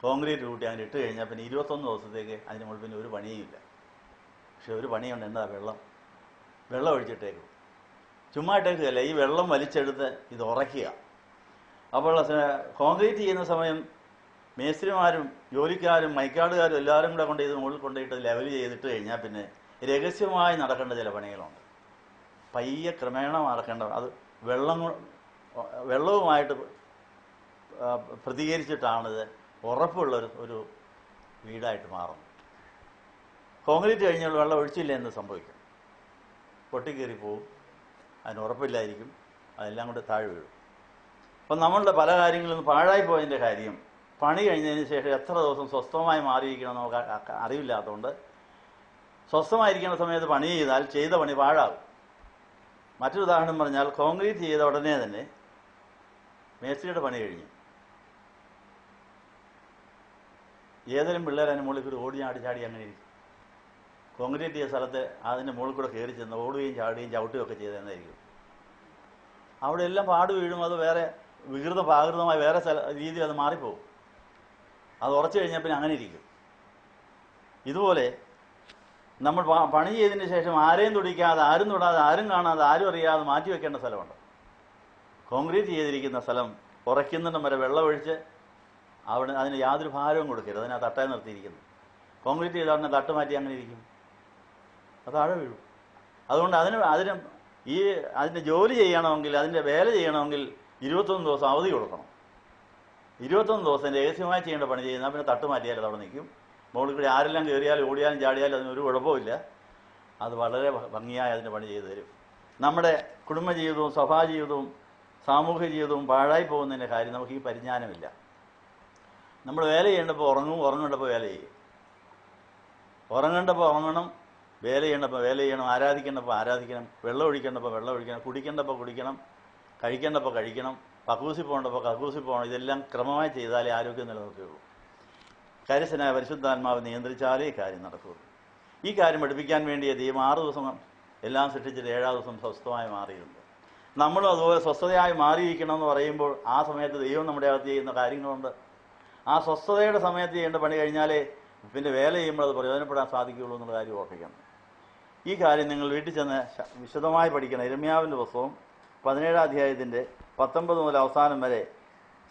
കോൺക്രീറ്റ് കൂട്ടി അങ്ങനെ ഇട്ട് കഴിഞ്ഞാൽ പിന്നെ 21 ദിവസത്തേക്ക് അതിന് മുകളിൽ പിന്നെ ഒരു പണിയുമില്ല. പക്ഷെ ഒരു പണിയുണ്ട്, എന്താ? വെള്ളം ഒഴിച്ചിട്ടേക്കും. ചുമ്മാ ഇട്ടേക്കുകയല്ല, ഈ വെള്ളം വലിച്ചെടുത്ത് ഇത് ഉറയ്ക്കുക. അപ്പോൾ കോൺക്രീറ്റ് ചെയ്യുന്ന സമയം മേസ്ത്രിമാരും ജോലിക്കാരും മൈക്കാടുകാരും എല്ലാവരും കൂടെ കൊണ്ട് ഇത് മുകളിൽ കൊണ്ടുപോയിട്ട് ലെവൽ ചെയ്തിട്ട് കഴിഞ്ഞാൽ പിന്നെ രഹസ്യമായി നടക്കേണ്ട ചില പണികളുണ്ട്. പയ്യെ ക്രമേണ നടക്കേണ്ട, അത് വെള്ളവുമായിട്ട് പ്രതികരിച്ചിട്ടാണിത് ഉറപ്പുള്ള ഒരു വീടായിട്ട് മാറുന്നത്. കോൺക്രീറ്റ് കഴിഞ്ഞാൽ വെള്ളം ഒഴിച്ചില്ല എന്ന് സംഭവിക്കും, പൊട്ടിക്കേറി പോവും, അതിന് ഉറപ്പില്ലായിരിക്കും, അതെല്ലാം കൂടെ താഴെ വീഴും. അപ്പം നമ്മളുടെ പല കാര്യങ്ങളും പാഴായി പോയതിൻ്റെ കാര്യം പണി കഴിഞ്ഞതിന് ശേഷം എത്ര ദിവസം സ്വസ്ഥമായി മാറിയിരിക്കണം നമുക്ക് അറിവില്ലാത്തതുകൊണ്ട് സ്വസ്ഥമായിരിക്കുന്ന സമയത്ത് പണി ചെയ്താൽ ചെയ്ത പണി പാഴാകും. മറ്റൊരു ഉദാഹരണം പറഞ്ഞാൽ, കോൺക്രീറ്റ് ചെയ്ത ഉടനെ തന്നെ മേസ്ത്രിയുടെ പണി കഴിഞ്ഞു. ഏതെങ്കിലും പിള്ളേർ അതിന് മുകളിൽ കൂടി ഓടി ചാടി അങ്ങനെ ഇരിക്കും. കോൺക്രീറ്റ് ചെയ്ത സ്ഥലത്ത് അതിൻ്റെ മുകളിൽ കൂടെ കയറി ചെന്ന് ഓടുകയും ചാടുകയും ചവിട്ടുകയും ഒക്കെ ചെയ്തതെന്നായിരിക്കും. അവിടെ എല്ലാം പാട് വീഴും. അത് വേറെ പ്രാകൃതമായ വേറെ രീതിയിൽ അത് മാറിപ്പോകും. അത് ഉറച്ചു കഴിഞ്ഞാൽ പിന്നെ അങ്ങനെ ഇരിക്കും. ഇതുപോലെ നമ്മൾ പണി ചെയ്തതിന് ശേഷം ആരെയും തുടിക്കാതെ, ആരും തൊടാതെ, ആരും കാണാതെ, ആരും അറിയാതെ മാറ്റി വെക്കേണ്ട സ്ഥലമുണ്ട്. കോൺക്രീറ്റ് ചെയ്തിരിക്കുന്ന സ്ഥലം ഉറയ്ക്കുന്നിടം വരെ വെള്ളമൊഴിച്ച് അതിന് യാതൊരു ഭാരവും കൊടുക്കരുത്. അതിനെ തട്ടായി നിർത്തിയിരിക്കുന്നു. കോൺക്രീറ്റ് ചെയ്ത ഉടനെ തട്ട് മാറ്റി അങ്ങനെ ഇരിക്കും, അത് താഴെ വീഴും. അതുകൊണ്ട് അതിൻ്റെ ജോലി ചെയ്യണമെങ്കിൽ, അതിൻ്റെ വേല ചെയ്യണമെങ്കിൽ 21 ദിവസം അവധി കൊടുക്കണം. 21 ദിവസം രഹസ്യമായി ചെയ്യേണ്ട പണി ചെയ്യുന്നാൽ പിന്നെ തട്ട് മാറ്റിയാൽ അവിടെ നിൽക്കും. മുകളിൽ കൂടി ആരെല്ലാം കയറിയാലും ഓടിയാലും ചാടിയാലും അതിനൊരു കുഴപ്പമില്ല. അത് വളരെ ഭംഗിയായി അതിൻ്റെ പണി ചെയ്തു തരും. നമ്മുടെ കുടുംബജീവിതവും സഭാജീവിതവും സാമൂഹ്യ ജീവിതവും പാഴായി പോകുന്നതിൻ്റെ കാര്യം നമുക്ക് ഈ പരിജ്ഞാനമില്ല. നമ്മൾ വേല ചെയ്യേണ്ടപ്പോൾ ഉറങ്ങേണ്ടപ്പോൾ വേല ചെയ്യും, ഉറങ്ങേണ്ടപ്പോൾ ഉറങ്ങണം, വേല ചെയ്യേണ്ടപ്പോൾ വേല ചെയ്യണം, ആരാധിക്കേണ്ടപ്പോൾ ആരാധിക്കണം, വെള്ളം ഒഴിക്കേണ്ടപ്പോൾ വെള്ളം ഒഴിക്കണം, കുടിക്കേണ്ടപ്പോൾ കുടിക്കണം, കഴിക്കേണ്ടപ്പോൾ കഴിക്കണം, കക്കൂസി പോകേണ്ടപ്പോൾ കക്കൂസി പോകണം. ഇതെല്ലാം ക്രമമായി ചെയ്താലേ ആരോഗ്യം നിലനിർത്തുകയുള്ളൂ. കാര്യസ്ഥനായ പരിശുദ്ധാത്മാവ് നിയന്ത്രിച്ചാലേ ഈ കാര്യം നടക്കുകയുള്ളൂ. ഈ കാര്യം പഠിപ്പിക്കാൻ വേണ്ടിയ ദൈവം 6 ദിവസം എല്ലാം സൃഷ്ടിച്ചിട്ട് 7-ാം ദിവസം സ്വസ്ഥമായി മാറിയിട്ടുണ്ട്. നമ്മളും അതുപോലെ സ്വസ്ഥതയായി മാറിയിരിക്കണമെന്ന് പറയുമ്പോൾ ആ സമയത്ത് ദൈവം നമ്മുടെ അകത്ത് ചെയ്യുന്ന കാര്യങ്ങളുണ്ട്. ആ സ്വസ്ഥതയുടെ സമയത്ത് ചെയ്യേണ്ട പണി കഴിഞ്ഞാലേ പിന്നെ വേല ചെയ്യുമ്പോൾ അത് പ്രയോജനപ്പെടാൻ സാധിക്കുകയുള്ളൂ എന്നുള്ള കാര്യം ഓർപ്പിക്കണം. ഈ കാര്യം നിങ്ങൾ വീട്ടിൽ ചെന്ന് വിശദമായി പഠിക്കണം. യിരെമ്യാവിൻ്റെ പുസ്തകം 17-ാം അധ്യായത്തിൻ്റെ 19 മുതൽ അവസാനം വരെ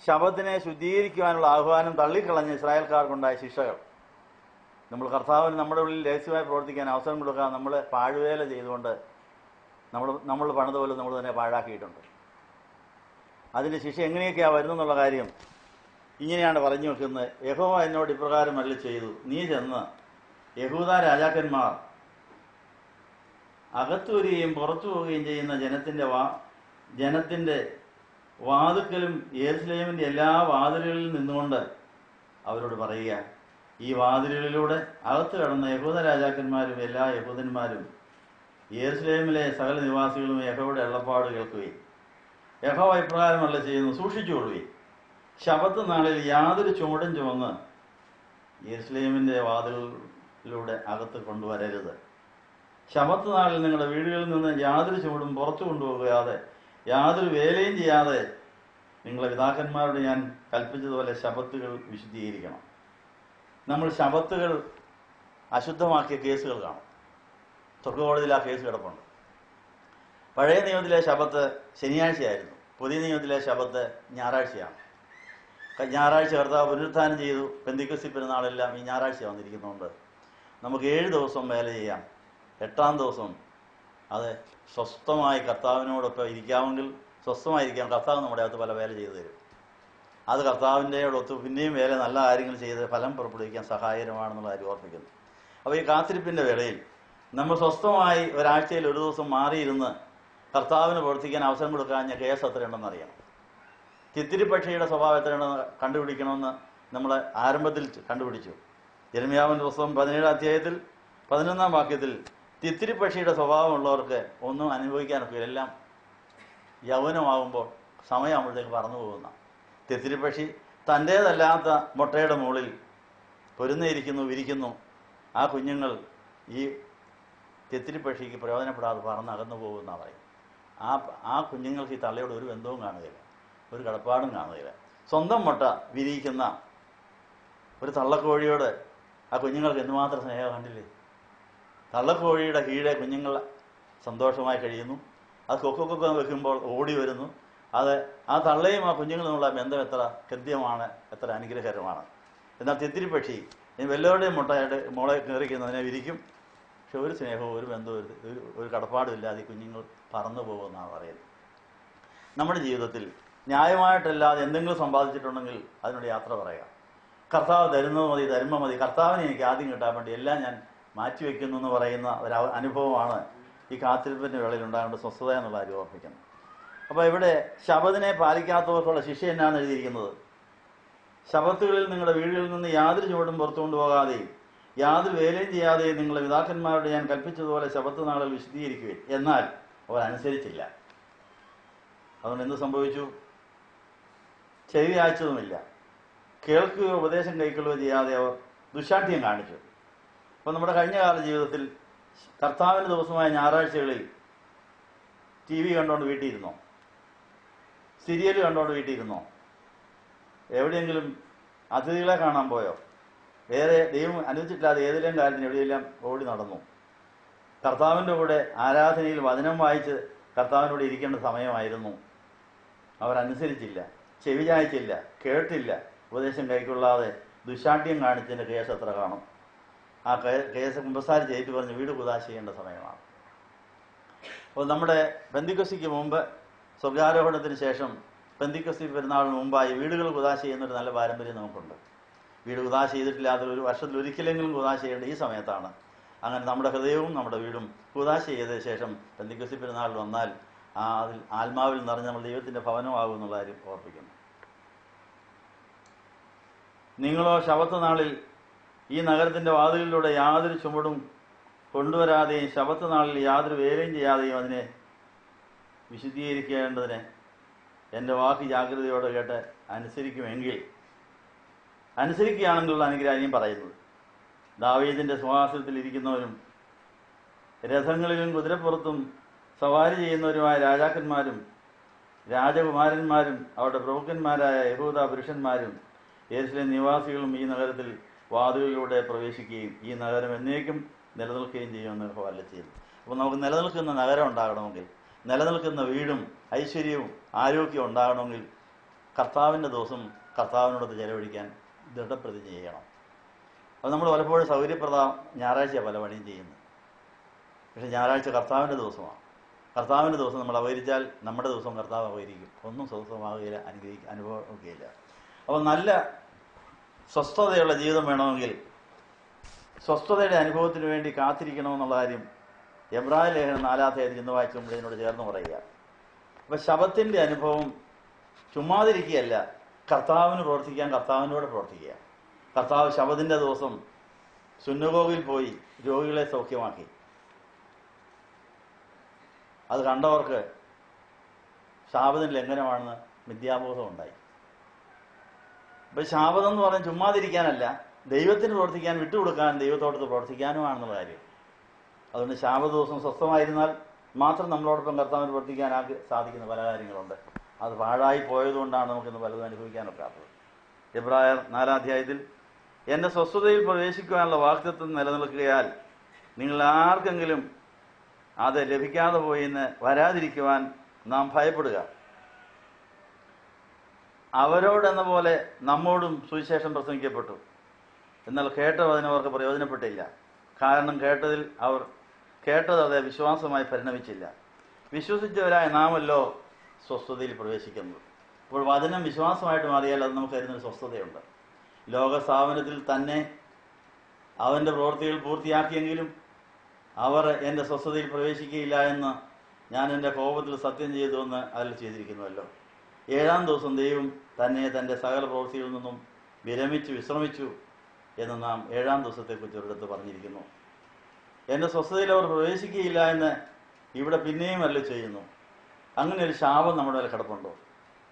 ശബത്തിനെ ശുദ്ധീകരിക്കുവാനുള്ള ആഹ്വാനം തള്ളിക്കളഞ്ഞ ഇസ്രായേൽക്കാർക്കുണ്ടായ ശിക്ഷകൾ. നമ്മൾ കർത്താവിന് നമ്മുടെ ഉള്ളിൽ രഹസ്യമായി പ്രവർത്തിക്കാൻ അവസരം കൊടുക്കാൻ നമ്മൾ പാഴ്വേല ചെയ്തുകൊണ്ട് നമ്മൾ പണിതുപോലെ നമ്മൾ തന്നെ പാഴാക്കിയിട്ടുണ്ട്. അതിൻ്റെ ശിക്ഷ എങ്ങനെയൊക്കെയാണ് വരുന്നെന്നുള്ള കാര്യം ഇങ്ങനെയാണ് പറഞ്ഞു വെക്കുന്നത്. യഹോവ എന്നോട് ഇപ്രകാരം അരുളി ചെയ്തു, നീ ചെന്ന് യഹൂദ രാജാക്കന്മാർ അകത്തു വരികയും പുറത്തു പോവുകയും ചെയ്യുന്ന ജനത്തിൻ്റെ വാതിൽക്കലും യെരൂശലേമിൻ്റെ എല്ലാ വാതിലുകളിൽ നിന്നുകൊണ്ട് അവരോട് പറയുക, ഈ വാതിലുകളിലൂടെ അകത്ത് കടന്ന യഹൂദ രാജാക്കന്മാരും എല്ലാ യഹൂദന്മാരും യെരൂശലേമിലെ സകല നിവാസികളും യഹോവയുടെ എള്ളപ്പാട് കേൾക്കുകയും യഹോവ ഇപ്രകാരമല്ല ചെയ്യുന്നു, സൂക്ഷിച്ചുകൊള്ളുകയും ശബത്ത് നാളിൽ യാതൊരു ചുമടും ചുമന്ന് യെരൂശലേമിൻ്റെ വാതിലിലൂടെ അകത്ത് കൊണ്ടുവരരുത്. ശബത്ത് നാളിൽ നിങ്ങളുടെ വീടുകളിൽ നിന്ന് യാതൊരു ചുമടും പുറത്തു കൊണ്ടുപോകാതെ യാതൊരു വേലയും ചെയ്യാതെ നിങ്ങളെ പിതാക്കന്മാരോട് ഞാൻ കൽപ്പിച്ചതുപോലെ ശബത്തുകൾ വിശുദ്ധീകരിക്കണം. നമ്മൾ ശബത്തുകൾ അശുദ്ധമാക്കിയ കേസുകൾ കാണും. സ്വർഗ്ഗകോടതിയിൽ ആ കേസ് കിടപ്പുണ്ട്. പഴയ നിയമത്തിലെ ശബത്ത് ശനിയാഴ്ചയായിരുന്നു. പുതിയ നിയമത്തിലെ ശബത്ത് ഞായറാഴ്ചയാണ്. ഞായറാഴ്ച കർത്താവ് പുനരുത്ഥാനം ചെയ്തു. പെന്തിക്കോസ്തി പെരുന്നാളെല്ലാം ഈ ഞായറാഴ്ച വന്നിരിക്കുന്നുണ്ട്. നമുക്ക് 7 ദിവസം വേല ചെയ്യാം. 8ാം ദിവസം അത് സ്വസ്ഥമായി കർത്താവിനോടൊപ്പം ഇരിക്കാമെങ്കിൽ സ്വസ്ഥമായിരിക്കാം. കർത്താവ് നമ്മുടെ അകത്ത് പല വേല ചെയ്തു തരും. അത് കർത്താവിൻ്റെയോടൊത്ത് പിന്നെയും വേല നല്ല കാര്യങ്ങൾ ചെയ്ത് ഫലം പുറപ്പെടുവിക്കാൻ സഹായകരമാണെന്നുള്ള കാര്യം ഓർപ്പിക്കുന്നു. അപ്പോൾ ഈ കാത്തിരിപ്പിൻ്റെ വേളയിൽ നമ്മൾ സ്വസ്ഥമായി ഒരാഴ്ചയിൽ ഒരു ദിവസം മാറിയിരുന്ന് കർത്താവിന് പ്രവർത്തിക്കാൻ അവസരം കൊടുക്കാൻ കേസ് എത്രയുണ്ടെന്ന് അറിയണം. തിത്തിരിപ്പക്ഷിയുടെ സ്വഭാവം എത്രയുണ്ടെന്ന് കണ്ടുപിടിക്കണമെന്ന് നമ്മൾ ആരംഭത്തിൽ കണ്ടുപിടിച്ചു. യിരെമ്യാവിന്റെ പുസ്തകം 17 അധ്യായത്തിൽ 11-ാം വാക്യത്തിൽ തിത്തിരിപ്പക്ഷിയുടെ സ്വഭാവമുള്ളവർക്ക് ഒന്നും അനുഭവിക്കാനൊക്കെ എല്ലാം യൗവനമാകുമ്പോൾ സമയമാകുമ്പോഴത്തേക്ക് പറന്നു പോകുന്ന തിത്തിരിപ്പക്ഷി തൻ്റേതല്ലാത്ത മുട്ടയുടെ മുകളിൽ പൊരുന്നിരിക്കുന്നു, വിരിക്കുന്നു. ആ കുഞ്ഞുങ്ങൾ ഈ തിത്തിരിപ്പക്ഷിക്ക് പ്രയോജനപ്പെടാതെ പറന്നകന്നു പോകുമെന്നാണ് പറയും. ആ കുഞ്ഞുങ്ങൾക്ക് ഈ തള്ളയോട് ഒരു ബന്ധവും കാണുകയില്ല, ഒരു കടപ്പാടും കാണുകയില്ല. സ്വന്തം മുട്ട വിരിയിക്കുന്ന ഒരു തള്ളക്കോഴിയോട് ആ കുഞ്ഞുങ്ങൾക്ക് എന്തുമാത്രം സ്നേഹം കണ്ടില്ലേ? തള്ളക്കോഴിയുടെ കീഴെ കുഞ്ഞുങ്ങൾ സന്തോഷമായി കഴിയുന്നു. അത് കൊക്കൊക്കെ വെക്കുമ്പോൾ ഓടി വരുന്നു. അത് ആ തള്ളയും ആ കുഞ്ഞുങ്ങളുമുള്ള ബന്ധം എത്ര ഹൃദ്യമാണ്, എത്ര അനുഗ്രഹകരമാണ്. എന്നാൽ തിത്തിരിപ്പക്ഷി വല്ലവരുടെയും മുട്ടയായിട്ട് മോളെ കയറിക്കുന്നതിനെ വിരിക്കും. പക്ഷെ ഒരു സ്നേഹവും ഒരു ബന്ധവും ഒരു കടപ്പാടും ഇല്ലാതെ ഈ കുഞ്ഞുങ്ങൾ പറന്നു പോകുമെന്നാണ് പറയുന്നത്. നമ്മുടെ ജീവിതത്തിൽ ന്യായമായിട്ടല്ലാതെ എന്തെങ്കിലും സമ്പാദിച്ചിട്ടുണ്ടെങ്കിൽ അതിനോട് യാത്ര പറയാം. കർത്താവ് തരുന്നത് മതി, ധർമ്മം മതി, കർത്താവിനെ എനിക്ക് ആദ്യം കിട്ടാൻ വേണ്ടി എല്ലാം ഞാൻ മാറ്റിവെക്കുന്നു എന്ന് പറയുന്ന ഒരു അനുഭവമാണ് ഈ കാത്തിരിപ്പിൻ്റെ വേളയിൽ ഉണ്ടാകേണ്ട സ്വസ്ഥത എന്നുള്ള കാര്യം ഓർമ്മിക്കുന്നത്. അപ്പോൾ ഇവിടെ ശബത്തിനെ പാലിക്കാത്തവർക്കുള്ള ശിക്ഷ എന്നാണ് എഴുതിയിരിക്കുന്നത്. ശബത്തുകളിൽ നിങ്ങളുടെ വീടുകളിൽ നിന്ന് യാതൊരു ചുവടും പുറത്തു കൊണ്ടുപോകാതെയും യാതൊരു വേലയും ചെയ്യാതെയും നിങ്ങളുടെ പിതാക്കന്മാരോട് ഞാൻ കൽപ്പിച്ചതുപോലെ ശബത്ത് നാളുകൾ വിശദീകരിക്കുകയും എന്നാൽ അവർ അനുസരിച്ചില്ല. അതുകൊണ്ട് എന്ത് സംഭവിച്ചു? ചെവി ആഴ്ചതുമില്ല, കേൾക്കുകയോ ഉപദേശം കൈക്കൊള്ളുകയോ ചെയ്യാതെ അവർ ദുശാഠ്യം കാണിച്ചു. അപ്പോൾ നമ്മുടെ കഴിഞ്ഞ കാല ജീവിതത്തിൽ കർത്താവിൻ്റെ ദിവസമായ ഞായറാഴ്ചകളിൽ TV കണ്ടുകൊണ്ട് വീട്ടിലിരുന്നോ? സീരിയൽ കണ്ടുകൊണ്ട് വീട്ടിലിരുന്നോ? എവിടെയെങ്കിലും അതിഥികളെ കാണാൻ പോയോ? വേറെ ദൈവം അനുവദിച്ചിട്ടില്ലാതെ ഏതെങ്കിലും കാര്യത്തിന് എവിടെയെല്ലാം ഓടി നടന്നു? കർത്താവിൻ്റെ കൂടെ ആരാധനയിൽ വചനം വായിച്ച് കർത്താവിനോട് ഇരിക്കേണ്ട സമയമായിരുന്നു. അവരനുസരിച്ചില്ല, ചെവി ചായ്ച്ചില്ല, കേട്ടില്ല, ഉപദേശം കൈക്കൊള്ളാതെ ദുശാഠ്യം കാണിച്ചതിൻ്റെ കേസ് എത്ര കാണും? ആ കേസ് കുമ്പസാരിച്ച് ഏറ്റു പറഞ്ഞ് വീട് കുദാശ ചെയ്യേണ്ട സമയമാണ്. അപ്പോൾ നമ്മുടെ പെന്തിക്കോസ്തിക്ക് മുമ്പ്, സ്വർഗ്ഗാരോഹണത്തിന് ശേഷം പെന്തിക്കോസ്തി പെരുന്നാളിന് മുമ്പായി വീടുകൾ കുദാശ ചെയ്യുന്നൊരു നല്ല പാരമ്പര്യം നമുക്കുണ്ട്. വീട് കുദാശ ചെയ്തിട്ടില്ലാത്ത ഒരു വർഷത്തിൽ ഒരിക്കലെങ്കിലും കുദാശ ചെയ്യേണ്ട ഈ സമയത്താണ്. അങ്ങനെ നമ്മുടെ ഹൃദയവും നമ്മുടെ വീടും കുദാശ ചെയ്ത ശേഷം പെന്തിക്കോസ്തി പെരുന്നാളിൽ വന്നാൽ അതിൽ ആത്മാവിൽ നിറഞ്ഞ് നമ്മൾ ദൈവത്തിൻ്റെ ഭവനമാകും എന്നുള്ള കാര്യം ഓർപ്പിക്കുന്നു. നിങ്ങളോ ശബത്ത് നാളിൽ ഈ നഗരത്തിൻ്റെ വാതിലിലൂടെ യാതൊരു ചുമടും കൊണ്ടുവരാതെയും ശബത്ത് നാളിൽ യാതൊരു വേലയും ചെയ്യാതെയും അതിനെ വിശുദ്ധീകരിക്കേണ്ടതിന് എൻ്റെ വാക്ക് ജാഗ്രതയോടെ കേട്ട് അനുസരിക്കുകയാണെന്നുള്ള അനുഗ്രഹം പറയുന്നത്. ദാവീദിൻ്റെ സിംഹാസനത്തിൽ ഇരിക്കുന്നവരും രഥങ്ങളിലും കുതിരപ്പുറത്തും സവാരി ചെയ്യുന്നവരുമായ രാജാക്കന്മാരും രാജകുമാരന്മാരും അവരുടെ പ്രഭുക്കന്മാരായ യഹൂദ പുരുഷന്മാരും യെരൂശലേം നിവാസികളും ഈ നഗരത്തിൽ വാതിലിലൂടെ പ്രവേശിക്കുകയും ഈ നഗരം എന്നേക്കും നിലനിൽക്കുകയും ചെയ്യുമെന്ന് യഹോവ അരുളിച്ചെയ്യുന്നു. അപ്പോൾ നമുക്ക് നിലനിൽക്കുന്ന നഗരം ഉണ്ടാകണമെങ്കിൽ, നിലനിൽക്കുന്ന വീടും ഐശ്വര്യവും ആരോഗ്യവും ഉണ്ടാകണമെങ്കിൽ കർത്താവിൻ്റെ ദിവസം കർത്താവിനോടൊത്ത് ചെലവഴിക്കാൻ ദൃഢപ്രതിജ്ഞ ചെയ്യണം. അത് നമ്മൾ പലപ്പോഴും സൗകര്യപ്രദം ഞായറാഴ്ചയാണ് പല പണിയും ചെയ്യുന്നത്. പക്ഷേ ഞായറാഴ്ച കർത്താവിൻ്റെ ദിവസമാണ്. കർത്താവിൻ്റെ ദിവസം നമ്മൾ അപകരിച്ചാൽ നമ്മുടെ ദിവസം കർത്താവ് അപകരിക്കും. ഒന്നും സ്വസ്ഥമാകുകയില്ല, അനുഭവിക്കുകയില്ല. അപ്പോൾ നല്ല സ്വസ്ഥതയുള്ള ജീവിതം വേണമെങ്കിൽ സ്വസ്ഥതയുടെ അനുഭവത്തിന് വേണ്ടി കാത്തിരിക്കണമെന്നുള്ള കാര്യം എബ്രായ ലേഖനം 4-ാം അധ്യായത്തിൽ ഇന്ന് വായിക്കുമ്പോൾ ഇതിനോട് ചേർന്ന് പറയുക. അപ്പം ശബത്തിൻ്റെ അനുഭവം ചുമ്മാതിരിക്കുകയല്ല, കർത്താവിന് പ്രവർത്തിക്കാൻ കർത്താവിനോട് പ്രവർത്തിക്കുക. കർത്താവ് ശബത്തിൻ്റെ ദിവസം സുന്നഗോഗിൽ പോയി രോഗികളെ സൗഖ്യമാക്കി. അത് കണ്ടവർക്ക് ശാബത്തിന് ലംഘനമാണെന്ന് മിഥ്യാബോധം ഉണ്ടായി. അപ്പം ശാബതം എന്ന് പറഞ്ഞാൽ ചുമ്മാതിരിക്കാനല്ല, ദൈവത്തിന് പ്രവർത്തിക്കാൻ വിട്ടുകൊടുക്കാൻ, ദൈവത്തോടത്ത് പ്രവർത്തിക്കാനുമാണെന്നുള്ള കാര്യം. അതുകൊണ്ട് ശാബത ദിവസം സ്വസ്ഥമായിരുന്നാൽ മാത്രം നമ്മളോടൊപ്പം കർത്താവിന് പ്രവർത്തിക്കാൻ സാധിക്കുന്ന പല കാര്യങ്ങളുണ്ട്. അത് പാഴായി പോയതുകൊണ്ടാണ് നമുക്കിന്ന് പലതും അനുഭവിക്കാനൊക്കാത്തത്. എബ്രായർ 4-ാം അധ്യായത്തിൽ എൻ്റെ സ്വസ്ഥതയിൽ പ്രവേശിക്കുവാനുള്ള വാഗ്ദത്തം നിലനിൽക്കുകയാൽ നിങ്ങൾ ആർക്കെങ്കിലും അത് ലഭിക്കാതെ പോയിന്ന് വരാതിരിക്കുവാൻ നാം ഭയപ്പെടുക. അവരോടെന്ന പോലെ നമ്മോടും സുവിശേഷം പ്രസംഗിക്കപ്പെട്ടു. എന്നാൽ കേട്ടതിന് അവർക്ക് പ്രയോജനപ്പെട്ടില്ല. കാരണം കേട്ടത് അത് വിശ്വാസമായി പരിണമിച്ചില്ല. വിശ്വസിച്ചവരായ നാമല്ലോ സ്വസ്ഥതയിൽ പ്രവേശിക്കുന്നത്. അപ്പോൾ വചനം വിശ്വാസമായിട്ട് മാറിയാൽ അത് നമുക്ക് തരുന്നൊരു സ്വസ്ഥതയുണ്ട്. ലോകസ്ഥാപനത്തിൽ തന്നെ അവൻ്റെ പ്രവൃത്തികൾ പൂർത്തിയാക്കിയെങ്കിലും അവർ എൻ്റെ സ്വസ്ഥതയിൽ പ്രവേശിക്കുകയില്ല എന്ന് ഞാൻ എൻ്റെ കോപത്തിൽ സത്യം ചെയ്തുവെന്ന് അതിൽ ചെയ്തിരിക്കുന്നുവല്ലോ. 7-ാം ദിവസം ദൈവം തന്നെ തൻ്റെ സകല പ്രവൃത്തികളിൽ നിന്നും വിശ്രമിച്ചു എന്ന് നാം 7-ാം ദിവസത്തെക്കുറിച്ച് ഒരിടത്ത് പറഞ്ഞിരിക്കുന്നു. എൻ്റെ സ്വസ്ഥതയിൽ അവർ പ്രവേശിക്കുകയില്ല എന്ന് ഇവിടെ പിന്നെയും അല്ല ചെയ്യുന്നു. അങ്ങനെ ഒരു ശാപം നമ്മുടെ മേലെ കിടപ്പുണ്ടോ?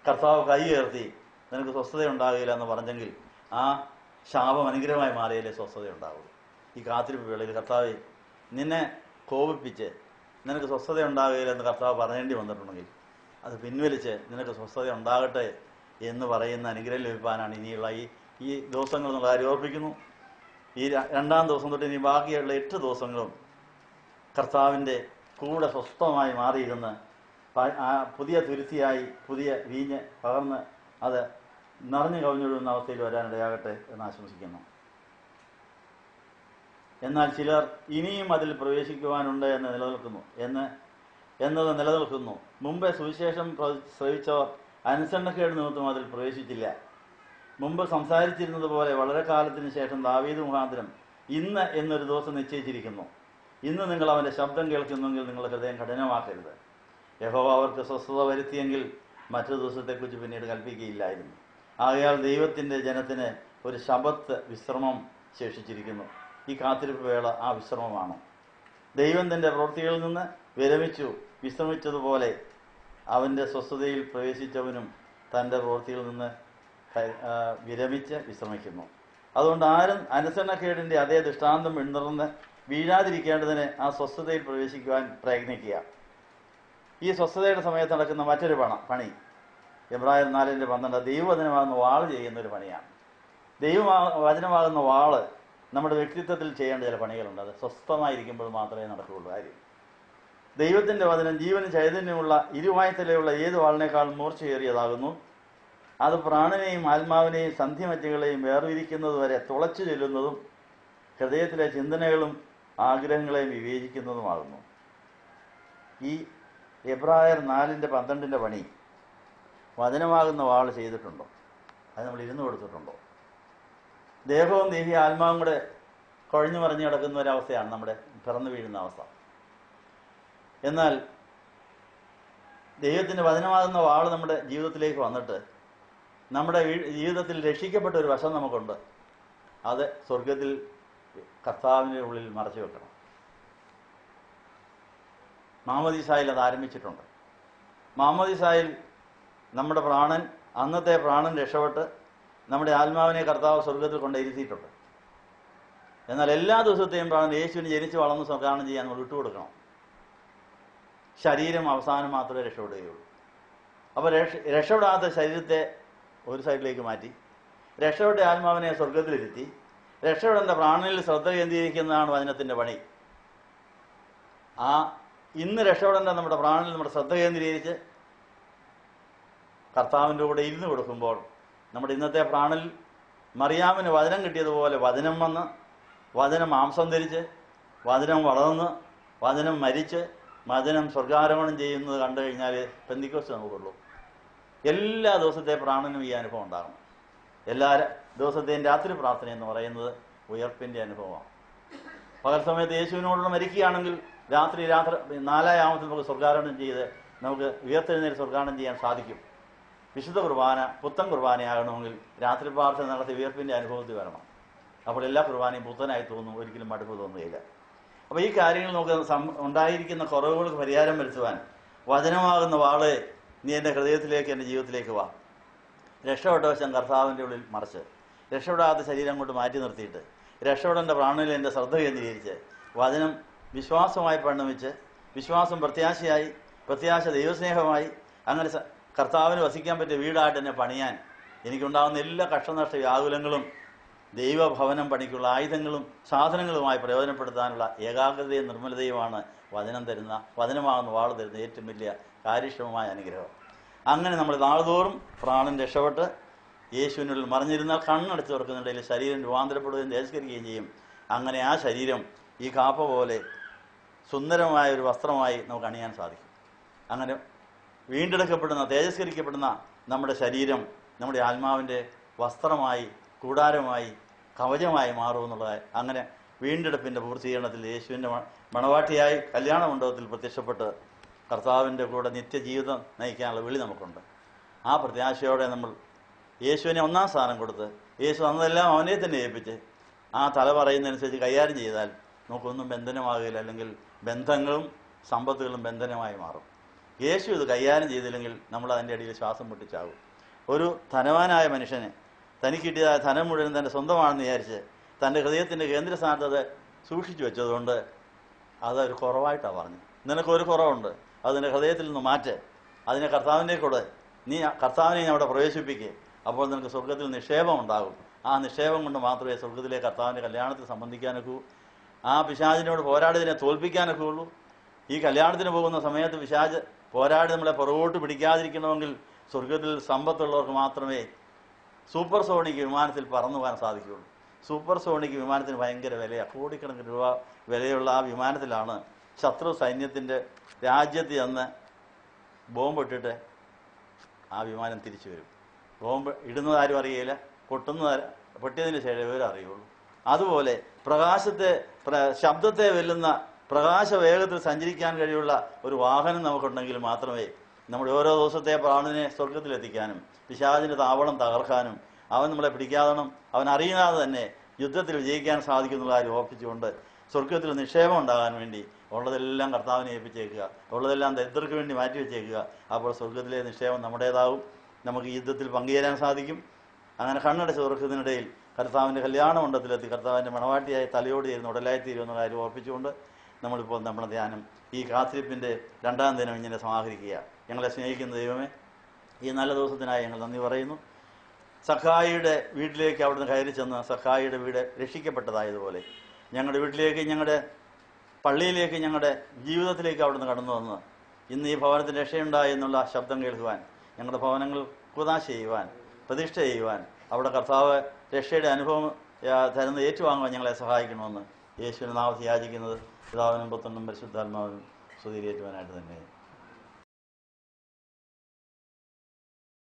കർത്താവ് കൈ ഉയർത്തി നിനക്ക് സ്വസ്ഥത ഉണ്ടാകില്ല എന്ന് പറഞ്ഞെങ്കിൽ ആ ശാപം അനുഗ്രഹമായി മാറിയാലേ സ്വസ്ഥത ഉണ്ടാകുള്ളൂ. ഈ കാത്തിരിപ്പ് വേളയിൽ കർത്താവ് നിന്നെ കോപിപ്പിച്ച് നിനക്ക് സ്വസ്ഥത ഉണ്ടാകുകയില്ല എന്ന് കർത്താവ് പറയേണ്ടി വന്നിട്ടുണ്ടെങ്കിൽ അത് പിൻവലിച്ച് നിനക്ക് സ്വസ്ഥത ഉണ്ടാകട്ടെ എന്ന് പറയുന്ന അനുഗ്രഹം ലഭിക്കാനാണ് ഇനിയുള്ള ഈ ദിവസങ്ങൾ എന്നുള്ള കാര്യം ഓർപ്പിക്കുന്നു. ഈ 2-ാം ദിവസം തൊട്ട് ഇനി ബാക്കിയുള്ള 8 ദിവസങ്ങളും കർത്താവിൻ്റെ കൂടെ സ്വസ്ഥമായി മാറിയിരുന്ന് പുതിയ തുരുത്തിയായി പുതിയ വീഞ്ഞ് പകർന്ന് അത് നിറഞ്ഞു കവിഞ്ഞൊഴുകുന്ന അവസ്ഥയിൽ വരാനിടയാകട്ടെ എന്ന് ആശംസിക്കുന്നു. എന്നാൽ ചിലർ ഇനിയും അതിൽ പ്രവേശിക്കുവാനുണ്ട് എന്നത് നിലനിൽക്കുന്നു. മുമ്പേ സുവിശേഷം ശ്രവിച്ചവർ അനുസരണക്കേട് നിമിത്തം അതിൽ പ്രവേശിച്ചില്ല. മുമ്പ് സംസാരിച്ചിരുന്നത് പോലെ വളരെ കാലത്തിന് ശേഷം ദാവീദ് മുഖാന്തരം ഇന്ന് എന്നൊരു ദിവസം നിശ്ചയിച്ചിരിക്കുന്നു. ഇന്ന് നിങ്ങൾ അവൻ്റെ ശബ്ദം കേൾക്കുന്നെങ്കിൽ നിങ്ങളുടെ ഹൃദയം കഠിനമാക്കരുത്. യഹോവ അവർക്ക് സ്വസ്ഥത വരുത്തിയെങ്കിൽ മറ്റൊരു ദിവസത്തെക്കുറിച്ച് പിന്നീട് കൽപ്പിക്കുകയില്ലായിരുന്നു. ആകയാൽ ദൈവത്തിൻ്റെ ജനത്തിന് ഒരു ശബത്ത് വിശ്രമം ശേഷിച്ചിരിക്കുന്നു. ഈ കാത്തിരിപ്പ് വേള ആ വിശ്രമമാണ്. ദൈവം തൻ്റെ പ്രവൃത്തികളിൽ നിന്ന് വിശ്രമിച്ചതുപോലെ അവൻ്റെ സ്വസ്ഥതയിൽ പ്രവേശിച്ചവനും തൻ്റെ പ്രവൃത്തിയിൽ നിന്ന് വിശ്രമിക്കുന്നു. അതുകൊണ്ട് ആരും അനുസരണക്കേടിൻ്റെ അതേ ദൃഷ്ടാന്തം പിന്തുടർന്ന് വീഴാതിരിക്കേണ്ടതിന് ആ സ്വസ്ഥതയിൽ പ്രവേശിക്കുവാൻ പ്രയത്നിക്കുക. ഈ സ്വസ്ഥതയുടെ സമയത്ത് നടക്കുന്ന മറ്റൊരു പണി എബ്രായർ 4:12 ദൈവവചനമാകുന്ന വാള് ചെയ്യുന്നൊരു പണിയാണ്. ദൈവവചനമാകുന്ന വാള് നമ്മുടെ വ്യക്തിത്വത്തിൽ ചെയ്യേണ്ട ചില പണികളുണ്ട്. അത് സ്വസ്ഥമായിരിക്കുമ്പോൾ മാത്രമേ നടക്കുകയുള്ളൂ കാര്യം. ദൈവത്തിൻ്റെ വചനം ജീവന് ചൈതന്യമുള്ള ഇരുവായ്ത്തലയുള്ള ഏത് വാളിനേക്കാൾ മൂർച്ചയേറിയതാകുന്നു. അത് പ്രാണനെയും ആത്മാവിനെയും സന്ധിമജ്ജകളെയും വേർതിരിക്കുന്നതുവരെ തുളച്ചു ചെല്ലുന്നതും ഹൃദയത്തിലെ ചിന്തനകളും ആഗ്രഹങ്ങളെയും വിവേചിക്കുന്നതുമാകുന്നു. ഈ എബ്രായർ 4:12 പണി വചനമാകുന്ന വാൾ ചെയ്തിട്ടുണ്ടോ? അത് നമ്മൾ ഇരുന്ന് കൊടുത്തിട്ടുണ്ടോ? ദേഹവും ദേഹി ആത്മാവും കൂടെ കുഴഞ്ഞു മറിഞ്ഞു കിടക്കുന്ന ഒരവസ്ഥയാണ് നമ്മുടെ പിറന്നു വീഴുന്ന അവസ്ഥ. എന്നാൽ ദൈവത്തിൻ്റെ വചനമാകുന്ന വാൾ നമ്മുടെ ജീവിതത്തിലേക്ക് വന്നിട്ട് നമ്മുടെ ജീവിതത്തിൽ രക്ഷിക്കപ്പെട്ട ഒരു വശം നമുക്കുണ്ട്. അത് സ്വർഗത്തിൽ കർത്താവിൻ്റെ ഉള്ളിൽ മറച്ചു വെക്കണം. മാമോദീസായിൽ അത് ആരംഭിച്ചിട്ടുണ്ട്. മാമോദീസായിൽ നമ്മുടെ അന്നത്തെ പ്രാണൻ രക്ഷപ്പെട്ട് നമ്മുടെ ആത്മാവിനെ കർത്താവ് സ്വർഗത്തിൽ കൊണ്ടിരുത്തിയിട്ടുണ്ട്. എന്നാൽ എല്ലാ ദിവസത്തെയും പ്രാണൻ യേശുവിന് ജനിച്ച് വളർന്ന് സ്വർഗ്ഗാനം ചെയ്യാൻ നമ്മൾ വിട്ടുകൊടുക്കണം. ശരീരം അവസാനം മാത്രമേ രക്ഷപ്പെടുകയുള്ളൂ. അപ്പോൾ രക്ഷപ്പെടാത്ത ശരീരത്തെ ഒരു സൈഡിലേക്ക് മാറ്റി രക്ഷപ്പെട്ട ആത്മാവിനെ സ്വർഗത്തിലിരുത്തി രക്ഷപ്പെടേണ്ട പ്രാണനിൽ ശ്രദ്ധ കേന്ദ്രീകരിക്കുന്നതാണ് വചനത്തിൻ്റെ പണി. ഇന്ന് രക്ഷപ്പെടേണ്ട നമ്മുടെ പ്രാണനിൽ നമ്മുടെ ശ്രദ്ധ കേന്ദ്രീകരിച്ച് കർത്താവിൻ്റെ കൂടെ ഇരുന്ന് കൊടുക്കുമ്പോൾ നമ്മുടെ ഇന്നത്തെ പ്രാണനിൽ മറിയാമിന് വചനം കിട്ടിയതുപോലെ വചനം വന്ന്, വചനം മാംസം ധരിച്ച്, വചനം വളർന്ന്, വചനം മരിച്ച്, വചനം സ്വർഗാരോഹണം ചെയ്യുന്നത് കണ്ടു കഴിഞ്ഞാൽ പെന്തിക്കോസ്ത് നമുക്കുള്ളൂ. എല്ലാ ദിവസത്തെ പ്രാണനും ഈ അനുഭവം ഉണ്ടാകണം. എല്ലാ ദിവസത്തെയും രാത്രി പ്രാർത്ഥന എന്ന് പറയുന്നത് ഉയർപ്പിൻ്റെ അനുഭവമാണ്. പകൽ സമയത്ത് യേശുവിനോടുള്ള മരിക്കുകയാണെങ്കിൽ രാത്രി 4 നമുക്ക് സ്വർഗാരോഹണം ചെയ്ത് നമുക്ക് ഉയർത്തെഴുന്നേറ്റ് സ്വർഗാരോഹണം ചെയ്യാൻ സാധിക്കും. വിശുദ്ധ കുർബാന പുത്തൻ കുർബാനയാകണമെങ്കിൽ രാത്രി പ്രാർത്ഥന നടത്തി ഉയർപ്പിൻ്റെ അനുഭവത്തിൽ വരണം. അപ്പോൾ എല്ലാ കുർബാനയും പുത്തനായി തോന്നും, ഒരിക്കലും മടുപ്പ് തോന്നുകയില്ല. അപ്പോൾ ഈ കാര്യങ്ങൾ നമുക്ക് ഉണ്ടായിരിക്കുന്ന കുറവുകൾക്ക് പരിഹാരം വരുത്തുവാൻ വചനമാകുന്ന വാള് നീ എൻ്റെ ഹൃദയത്തിലേക്ക്, എൻ്റെ ജീവിതത്തിലേക്ക് വാ. രക്ഷപ്പെട്ട വശം കർത്താവിൻ്റെ ഉള്ളിൽ മറിച്ച്, രക്ഷപ്പെടാത്ത ശരീരം കൊണ്ട് മാറ്റി നിർത്തിയിട്ട് രക്ഷപ്പെടേണ്ട പ്രാണനിൽ എൻ്റെ ശ്രദ്ധ കേന്ദ്രീകരിച്ച് വചനം വിശ്വാസമായി പരിണമിച്ച്, വിശ്വാസം പ്രത്യാശയായി, പ്രത്യാശ ദൈവസ്നേഹമായി, അങ്ങനെ കർത്താവിന് വസിക്കാൻ പറ്റിയ വീടായിട്ട് എന്നെ പണിയാൻ എനിക്കുണ്ടാകുന്ന എല്ലാ കഷ്ടനഷ്ട വ്യാകുലങ്ങളും ദൈവഭവനം പണിക്കുള്ള ആയുധങ്ങളും സാധനങ്ങളുമായി പ്രയോജനപ്പെടുത്താനുള്ള ഏകാഗ്രതയും നിർമ്മലതയുമാണ് വചനമാകുന്ന വാൾ തരുന്ന ഏറ്റവും വലിയ കാര്യക്ഷമമായ അനുഗ്രഹം. അങ്ങനെ നമ്മൾ നാളുതോറും പ്രാണൻ രക്ഷപ്പെട്ട് യേശുവിനുള്ളിൽ മറിഞ്ഞിരുന്നാൽ കണ്ണടച്ച് തുറക്കുന്നുണ്ടെങ്കിൽ ശരീരം രൂപാന്തരപ്പെടുകയും തേജസ്കരിക്കുകയും ചെയ്യും. അങ്ങനെ ആ ശരീരം ഈ കാപ്പ പോലെ സുന്ദരമായ ഒരു വസ്ത്രമായി നമുക്ക് അണിയാൻ സാധിക്കും. അങ്ങനെ വീണ്ടെടുക്കപ്പെടുന്ന, തേജസ്കരിക്കപ്പെടുന്ന നമ്മുടെ ശരീരം നമ്മുടെ ആത്മാവിൻ്റെ വസ്ത്രമായി, കൂടാരമായി, കവചമായി മാറുമെന്നുള്ളത്. അങ്ങനെ വീണ്ടെടുപ്പിൻ്റെ പൂർത്തീകരണത്തിൽ യേശുവിൻ്റെ മണവാട്ടിയായി കല്യാണ മണ്ഡപത്തിൽ പ്രത്യക്ഷപ്പെട്ട് കർത്താവിൻ്റെ കൂടെ നിത്യജീവിതം നയിക്കാനുള്ള വിളി നമുക്കുണ്ട്. ആ പ്രത്യാശയോടെ നമ്മൾ യേശുവിനെ ഒന്നാം സ്ഥാനം കൊടുത്ത്, യേശു അന്നെല്ലാം അവനെ തന്നെ ഏൽപ്പിച്ച് ആ തല പറയുന്നതനുസരിച്ച് കൈകാര്യം ചെയ്താൽ നമുക്കൊന്നും ബന്ധനമാകില്ല. അല്ലെങ്കിൽ ബന്ധങ്ങളും സമ്പത്തുകളും ബന്ധനമായി മാറും. യേശു ഇത് കൈകാര്യം ചെയ്തില്ലെങ്കിൽ നമ്മൾ അതിൻ്റെ അടിയിൽ ശ്വാസം മുട്ടിച്ചാകും. ഒരു ധനവാനായ മനുഷ്യന് തനിക്ക് കിട്ടിയ ധനം മുഴുവൻ തൻ്റെ സ്വന്തമാണെന്ന് വിചാരിച്ച് തൻ്റെ ഹൃദയത്തിൻ്റെ കേന്ദ്രസ്ഥാനത്ത് അത് സൂക്ഷിച്ചു വെച്ചതുകൊണ്ട് അതൊരു കുറവായിട്ടാണ് പറഞ്ഞു. നിനക്കൊരു കുറവുണ്ട്, അത് നിൻ്റെ ഹൃദയത്തിൽ നിന്ന് മാറ്റ്, അതിനെ കർത്താവിൻ്റെ കൂടെ നീ കർത്താവിനെ അവിടെ പ്രവേശിപ്പിക്കുക. അപ്പോൾ നിനക്ക് സ്വർഗത്തിൽ നിക്ഷേപം ഉണ്ടാകും. ആ നിക്ഷേപം കൊണ്ട് മാത്രമേ സ്വർഗത്തിലെ കർത്താവിൻ്റെ കല്യാണത്തിൽ സംബന്ധിക്കാനൊക്കൂ, ആ പിശാചിനോട് പോരാടി ഇതിനെ തോൽപ്പിക്കാനൊക്കെ ഉള്ളൂ. ഈ കല്യാണത്തിന് പോകുന്ന സമയത്ത് പിശാച് പോരാടി നമ്മളെ പുറകോട്ട് പിടിക്കാതിരിക്കണമെങ്കിൽ സ്വർഗത്തിൽ സമ്പത്തുള്ളവർക്ക് മാത്രമേ സൂപ്പർ സോണിക് വിമാനത്തിൽ പറന്നു പോകാൻ സാധിക്കുകയുള്ളൂ. സൂപ്പർ സോണിക് വിമാനത്തിന് ഭയങ്കര വിലയാണ്, കോടിക്കണക്കിന് രൂപ വിലയുള്ള ആ വിമാനത്തിലാണ് ശത്രു സൈന്യത്തിൻ്റെ രാജ്യത്ത് ചെന്ന് ബോംബിട്ടിട്ട് ആ വിമാനം തിരിച്ചു വരും. ബോംബ് ഇടുന്നത് ആരും അറിയില്ല, പൊട്ടിയതിന് ശേഷം ഇവരും അറിയുള്ളൂ. അതുപോലെ ശബ്ദത്തെ വെല്ലുന്ന പ്രകാശ വേഗത്തിൽ സഞ്ചരിക്കാൻ കഴിയുള്ള ഒരു വാഹനം നമുക്കുണ്ടെങ്കിൽ മാത്രമേ നമ്മുടെ ഓരോ ദിവസത്തെ പ്രാണനെ സ്വർഗത്തിലെത്തിക്കാനും പിശാചിൻ്റെ താവളം തകർക്കാനും അവൻ നമ്മളെ പിടിക്കാതണം അവൻ അറിയാതെ തന്നെ യുദ്ധത്തിൽ വിജയിക്കാൻ സാധിക്കുന്നുള്ള കാര്യം ഓർപ്പിച്ചുകൊണ്ട് സ്വർഗത്തിൽ നിക്ഷേപം ഉണ്ടാകാൻ വേണ്ടി ഉള്ളതെല്ലാം കർത്താവിനെ ഏൽപ്പിച്ചേക്കുക, ഉള്ളതെല്ലാം ദരിദ്രർക്ക് വേണ്ടി മാറ്റി വെച്ചേക്കുക. അപ്പോൾ സ്വർഗത്തിലെ നിക്ഷേപം നമ്മുടേതാവും, നമുക്ക് യുദ്ധത്തിൽ പങ്കുചേരാൻ സാധിക്കും. അങ്ങനെ കണ്ണടച്ച് തുറക്കുന്നതിനിടയിൽ കർത്താവിൻ്റെ കല്യാണ മണ്ഡപത്തിലെത്തി കർത്താവിൻ്റെ മണവാട്ടിയായി തലയോട് ചേരുന്ന ഉടലായിത്തീരുമെന്ന കാര്യം ഓർപ്പിച്ചുകൊണ്ട് നമ്മളിപ്പോൾ നമ്മുടെ ധ്യാനം ഈ കാത്തിരിപ്പിൻ്റെ 2ാം ദിനം ഇങ്ങനെ സമാഹരിക്കുക. ഞങ്ങളെ സ്നേഹിക്കുന്ന ദൈവമേ, ഈ നല്ല ദിവസത്തിനായി ഞങ്ങൾ നന്ദി പറയുന്നു. സഖായിയുടെ വീട്ടിലേക്ക് അവിടുന്ന് കയറി ചെന്ന് സഖായിയുടെ വീട് രക്ഷിക്കപ്പെട്ടതായതുപോലെ ഞങ്ങളുടെ വീട്ടിലേക്ക്, ഞങ്ങളുടെ പള്ളിയിലേക്ക്, ഞങ്ങളുടെ ജീവിതത്തിലേക്ക് അവിടുന്ന് കടന്നു വന്ന് ഇന്ന് ഈ ഭവനത്തിന് രക്ഷയുണ്ടായി എന്നുള്ള ശബ്ദം കേൾക്കുവാൻ, ഞങ്ങളുടെ ഭവനങ്ങൾ കുദാശ ചെയ്യുവാൻ, പ്രതിഷ്ഠ ചെയ്യുവാൻ, അവിടെ കർത്താവ് രക്ഷയുടെ അനുഭവം തരുന്നത് ഏറ്റുവാങ്ങുവാൻ ഞങ്ങളെ സഹായിക്കണമെന്ന് യേശുവിൻ്റെ നാമത്തിൽ യാചിക്കുന്നത് പിതാവിനും പുത്രനും പരിശുദ്ധാത്മാവിനും സ്തുതിയേറ്റുവാനായിട്ട് തന്നെ.